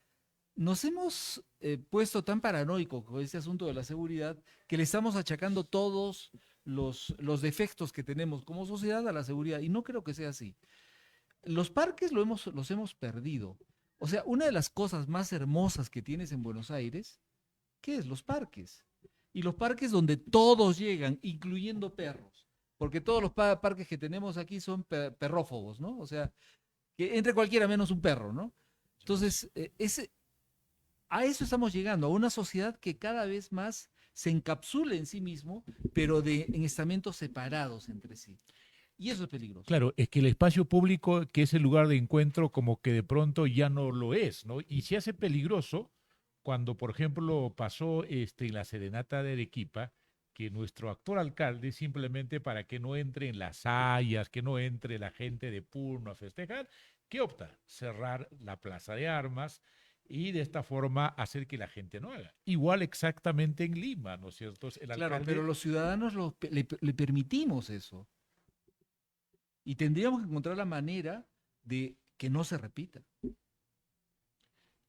nos hemos puesto tan paranoicos con este asunto de la seguridad que le estamos achacando todos los defectos que tenemos como sociedad a la seguridad. Y no creo que sea así. Los parques los hemos perdido. O sea, una de las cosas más hermosas que tienes en Buenos Aires, ¿qué es? Los parques. Y los parques donde todos llegan, incluyendo perros. Porque todos los parques que tenemos aquí son perrófobos, ¿no? O sea, que entre cualquiera menos un perro, ¿no? Entonces, a eso estamos llegando, a una sociedad que cada vez más se encapsula en sí mismo, pero en estamentos separados entre sí. Y eso es peligroso. Claro, es que el espacio público, que es el lugar de encuentro, como que de pronto ya no lo es, ¿no? Y se hace peligroso cuando, por ejemplo, pasó en la Serenata de Arequipa, que nuestro actual alcalde, simplemente para que no entren las sayas, que no entre la gente de Puno a festejar, ¿qué opta? Cerrar la plaza de armas y de esta forma hacer que la gente no haga. Igual exactamente en Lima, ¿no es cierto? El Claro, alcalde, pero los ciudadanos le permitimos eso. Y tendríamos que encontrar la manera de que no se repita.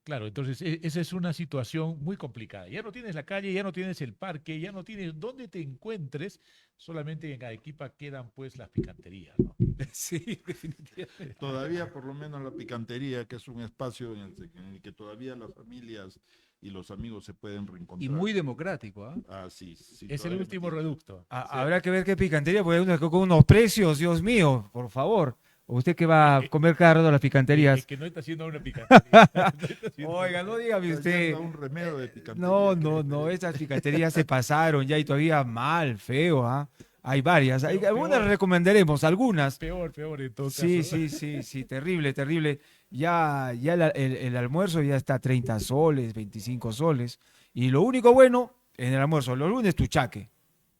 claro, entonces esa es una situación muy complicada. Ya no tienes la calle, ya no tienes el parque, ya no tienes dónde te encuentres, solamente en Arequipa quedan pues las picanterías, ¿no? Sí, definitivamente. Todavía por lo menos la picantería, que es un espacio en el que todavía las familias y los amigos se pueden reencontrar. Y muy democrático, ¿ah? Ah, sí, sí, Es el todavía último reducto. Habrá que ver qué picantería, porque hay unos con unos precios, Dios mío, por favor. ¿Usted que va a comer cada rato las picanterías? Es que no está haciendo una picantería. Oiga, no dígame Ya usted. está un remedio de picantería. No, esas picanterías se pasaron ya y todavía mal, feo, ¿ah? Hay varias, Peor. algunas recomendaremos, algunas. Peor en todo Sí, caso. sí, terrible, terrible. Ya el almuerzo ya está a 30 soles, 25 soles. Y lo único bueno en el almuerzo, los lunes tu chaque.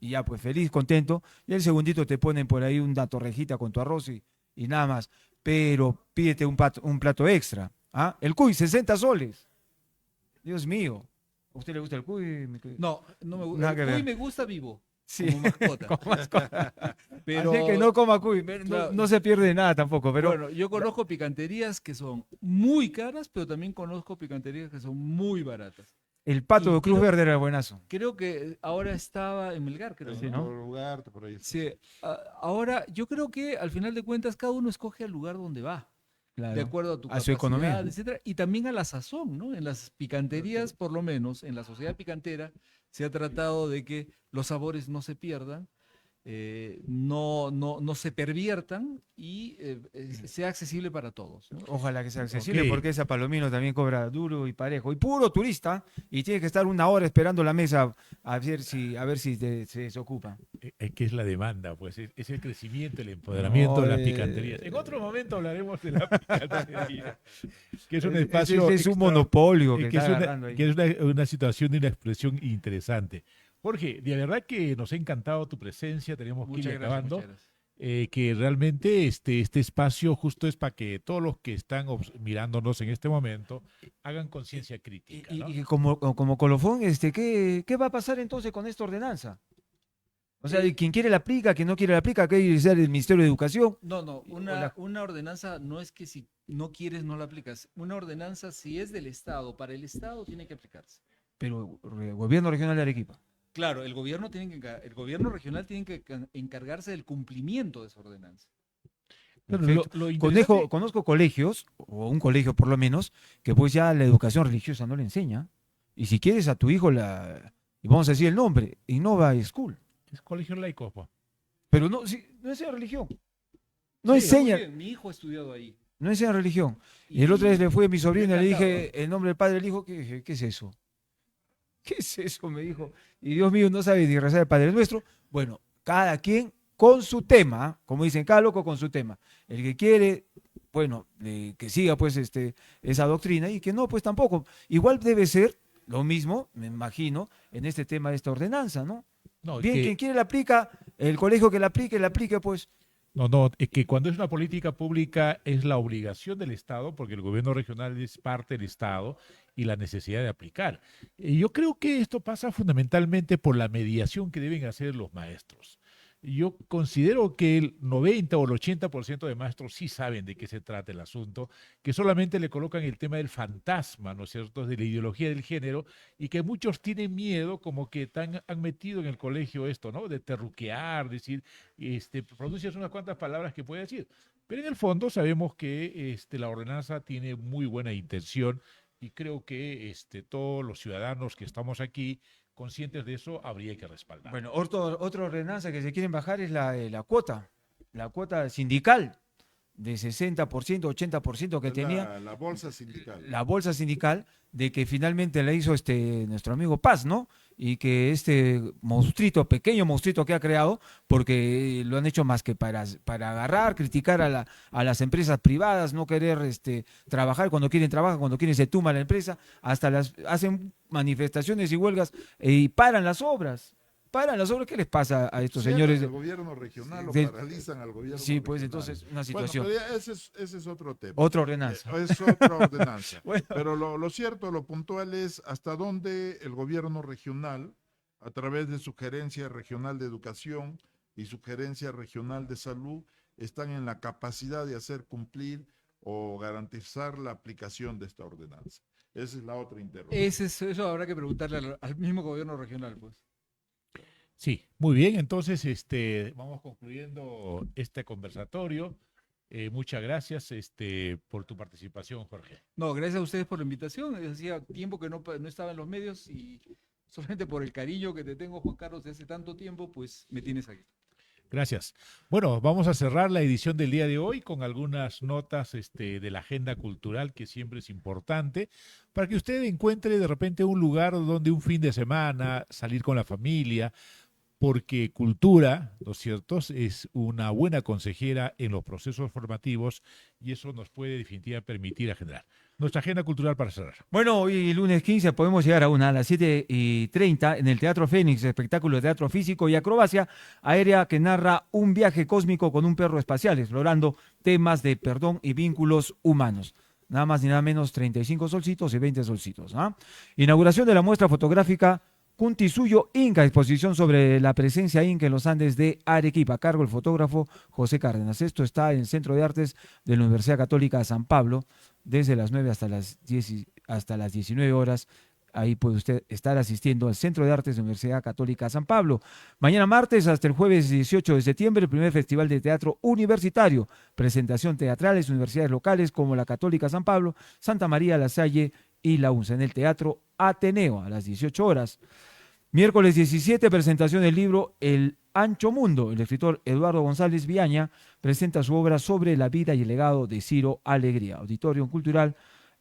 Y ya pues feliz, contento. Y el segundito te ponen por ahí una torrejita con tu arroz y nada más. Pero pídete un plato extra. ¿Ah? El cuy, 60 soles. Dios mío. ¿A usted le gusta el cuy? No, no me gusta. Nada que El ver. cuy me gusta vivo, Sí. como mascota. Como mascota. Pero, Así que no coma cuy. Claro. No se pierde nada tampoco. Pero bueno, yo conozco picanterías que son muy caras, pero también conozco picanterías que son muy baratas. el pato y de Cruz creo- Verde era buenazo. Creo que ahora estaba en Melgar, creo. En Sí, ¿no? otro lugar, por ahí. Sí, ahora yo creo que al final de cuentas cada uno escoge el lugar donde va, de acuerdo a tu A su economía. capacidad, etcétera, y también a la sazón, ¿no? En las picanterías, por lo menos, en la sociedad picantera, se ha tratado de que los sabores no se pierdan, no se perviertan y sea accesible para todos, ¿no? Ojalá que sea accesible, Ok. porque esa Palomino también cobra duro y parejo. Y puro turista, y tiene que estar una hora esperando la mesa a ver si se desocupa. Que es la demanda, pues es el crecimiento, el empoderamiento de las picanterías. En otro momento hablaremos de la picantería, que es un espacio Es un extra- monopolio que que está es agarrando ahí. una situación y una expresión interesante. Jorge, de verdad que nos ha encantado tu presencia, tenemos que ir Muchas gracias, acabando. muchas gracias. Que realmente este espacio justo es para que todos los que están mirándonos en este momento hagan conciencia crítica, ¿no? Y que como colofón, ¿qué va a pasar entonces con esta ordenanza? O sea, quien quiere la aplica, quien no quiere la aplica, que hay que ser el Ministerio de Educación. No, Hola. una ordenanza no es que si no quieres no la aplicas. Una ordenanza, si es del Estado, para el Estado tiene que aplicarse. Pero gobierno regional de Arequipa. Claro, el gobierno regional tiene que encargarse del cumplimiento de esa ordenanza. Pero Perfecto. lo interesante- Conozco colegios, o un colegio por lo menos, que pues ya la educación religiosa no le enseña. Y si quieres a tu hijo, y vamos a decir el nombre, Innova School. es colegio laico, pues. Pero no enseña religión. No Sí, está muy enseña, bien, mi hijo ha estudiado ahí. no enseña religión. Y el otro vez le fue a mi sobrina y le encantado. dije el nombre del padre del hijo. ¿Qué es eso? ¿Qué es eso? Me dijo. Y Dios mío, no sabe ni rezar el Padre Nuestro. Bueno, cada quien con su tema, como dicen, cada loco con su tema. El que quiere, bueno, que siga pues esa doctrina y que no, pues tampoco. Igual debe ser lo mismo, me imagino, en este tema de esta ordenanza, ¿no? No, es Bien, que- quien quiere la aplica, el colegio que la aplique, pues. No, es que cuando es una política pública es la obligación del Estado, porque el gobierno regional es parte del Estado y la necesidad de aplicar. Y yo creo que esto pasa fundamentalmente por la mediación que deben hacer los maestros. Yo considero que el 90 o el 80% de maestros sí saben de qué se trata el asunto, que solamente le colocan el tema del fantasma, ¿no es cierto?, de la ideología del género, y que muchos tienen miedo, como que han metido en el colegio esto, ¿no?, de terruquear, decir, pronuncias unas cuantas palabras que puede decir. Pero en el fondo sabemos que la ordenanza tiene muy buena intención y creo que todos los ciudadanos que estamos aquí, conscientes de eso, habría que respaldar. Bueno, otra ordenanza que se quieren bajar es la cuota sindical de 60%, 80% que tenía La bolsa sindical. la bolsa sindical, de que finalmente la hizo nuestro amigo Paz, ¿no? Y que pequeño monstruito que ha creado, porque lo han hecho más que para agarrar, criticar a las empresas privadas, no querer trabajar, cuando quieren trabajar, cuando quieren se tumba la empresa, hacen manifestaciones y huelgas y paran las obras. Paran las obras, ¿qué les pasa a estos Cierran señores? el gobierno regional o de- paralizan al gobierno Sí, pues regional. entonces una Bueno, situación. pero ya ese es otro tema. Otra ordenanza. Es otra ordenanza. Bueno. Pero lo cierto, lo puntual es hasta dónde el gobierno regional, a través de su gerencia regional de educación y su gerencia regional de salud, están en la capacidad de hacer cumplir o garantizar la aplicación de esta ordenanza. Esa es la otra interrogante. Eso habrá que preguntarle al mismo gobierno regional, pues. Sí, muy bien. Entonces, vamos concluyendo este conversatorio. Muchas gracias por tu participación, Jorge. No, gracias a ustedes por la invitación. Hacía tiempo que no estaba en los medios y solamente por el cariño que te tengo, Juan Carlos, de hace tanto tiempo, pues me tienes aquí. Gracias. Bueno, vamos a cerrar la edición del día de hoy con algunas notas de la agenda cultural, que siempre es importante, para que usted encuentre de repente un lugar donde un fin de semana, salir con la familia, porque cultura, ¿no es cierto?, es una buena consejera en los procesos formativos y eso nos puede definitivamente permitir a generar. Nuestra agenda cultural para cerrar. Bueno, hoy lunes 15 podemos llegar a las 7:30 en el Teatro Fénix, espectáculo de teatro físico y acrobacia aérea que narra un viaje cósmico con un perro espacial, explorando temas de perdón y vínculos humanos. Nada más ni nada menos 35 solcitos y 20 solcitos. ¿Ah? Inauguración de la muestra fotográfica Cuntisuyo Inca, exposición sobre la presencia inca en los Andes de Arequipa, a cargo el fotógrafo José Cárdenas. Esto está en el Centro de Artes de la Universidad Católica de San Pablo, desde las 9 hasta las 19 horas. Ahí puede usted estar asistiendo al Centro de Artes de la Universidad Católica San Pablo. Mañana martes hasta el jueves 18 de septiembre, el primer Festival de Teatro Universitario. Presentación teatrales, universidades locales como la Católica San Pablo, Santa María La Salle y la UNSA en el Teatro Ateneo a las 18 horas. Miércoles 17, presentación del libro El Ancho Mundo. El escritor Eduardo González Viaña presenta su obra sobre la vida y el legado de Ciro Alegría. Auditorium Cultural,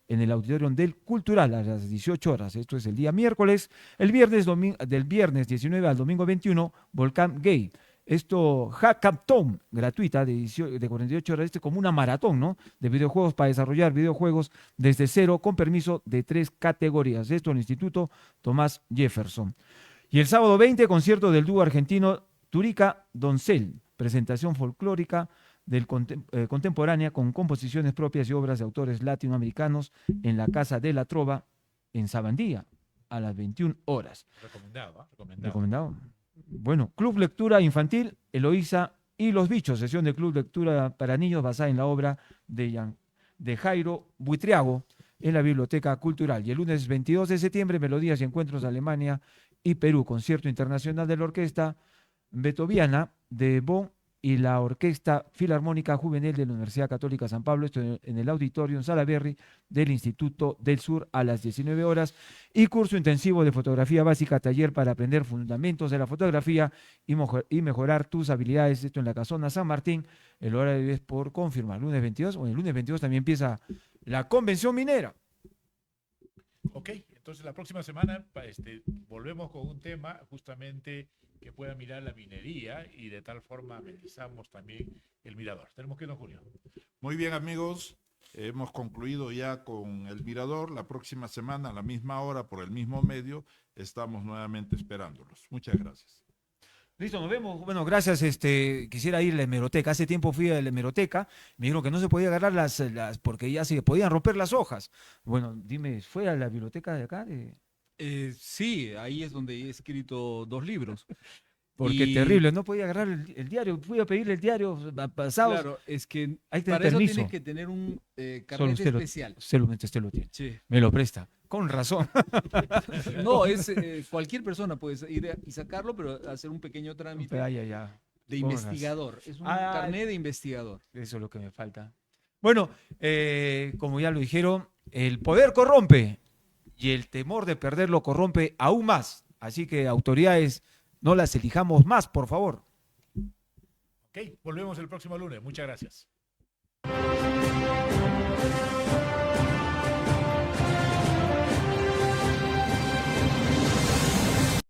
en el Auditorium del Cultural a las 18 horas. Esto es el día miércoles. El viernes, del viernes 19 al domingo 21, Volcán Gay. Esto, hackathon, gratuita, de 48 horas, como una maratón, ¿no? De videojuegos para desarrollar videojuegos desde cero, con permiso de 3 categorías. Esto en el Instituto Tomás Jefferson. Y el sábado 20, concierto del dúo argentino Turica Doncel, presentación folclórica contemporánea con composiciones propias y obras de autores latinoamericanos en la Casa de la Trova, en Sabandía, a las 21 horas. Recomendado, ¿eh? ¿Recomendado? Bueno, Club Lectura Infantil, Eloísa y los Bichos, sesión de Club Lectura para niños basada en la obra de Jairo Buitriago en la Biblioteca Cultural. Y el lunes 22 de septiembre, Melodías y Encuentros de Alemania y Perú, concierto internacional de la Orquesta Beethovena de Bonn y la Orquesta Filarmónica Juvenil de la Universidad Católica San Pablo, esto en el Auditorium Salaberry del Instituto del Sur a las 19 horas, y curso intensivo de fotografía básica, taller para aprender fundamentos de la fotografía y mejorar tus habilidades, esto en la Casona San Martín. El horario es por confirmar, lunes 22, o el lunes 22 también empieza la Convención Minera. Ok, entonces la próxima semana volvemos con un tema justamente que pueda mirar la minería y de tal forma amenizamos también el mirador. Tenemos que irnos, Julio. Muy bien, amigos. Hemos concluido ya con el Mirador. La próxima semana, a la misma hora, por el mismo medio, estamos nuevamente esperándolos. Muchas gracias. Listo, nos vemos. Bueno, gracias. Quisiera ir a la hemeroteca. Hace tiempo fui a la hemeroteca. Me dijeron que no se podía agarrar porque ya se podían romper las hojas. Bueno, dime, ¿fue a la biblioteca de acá? Sí, ahí es donde he escrito 2 libros. Porque Y, terrible, no podía agarrar el diario. Fui a pedirle el diario pasado. Claro, es que Hay que tener para eso permiso. tienes que tener un Solo carnet usted especial. usted lo tiene. Sí. Me lo presta. Con razón. No, es cualquier persona puede ir y sacarlo, pero hacer un pequeño trámite Ya. de Porras. investigador. Es un Ah, carnet de investigador. Eso es lo que me falta. Bueno, como ya lo dijeron, el poder corrompe y el temor de perderlo corrompe aún más. Así que autoridades, no las elijamos más, por favor. Ok, volvemos el próximo lunes. Muchas gracias.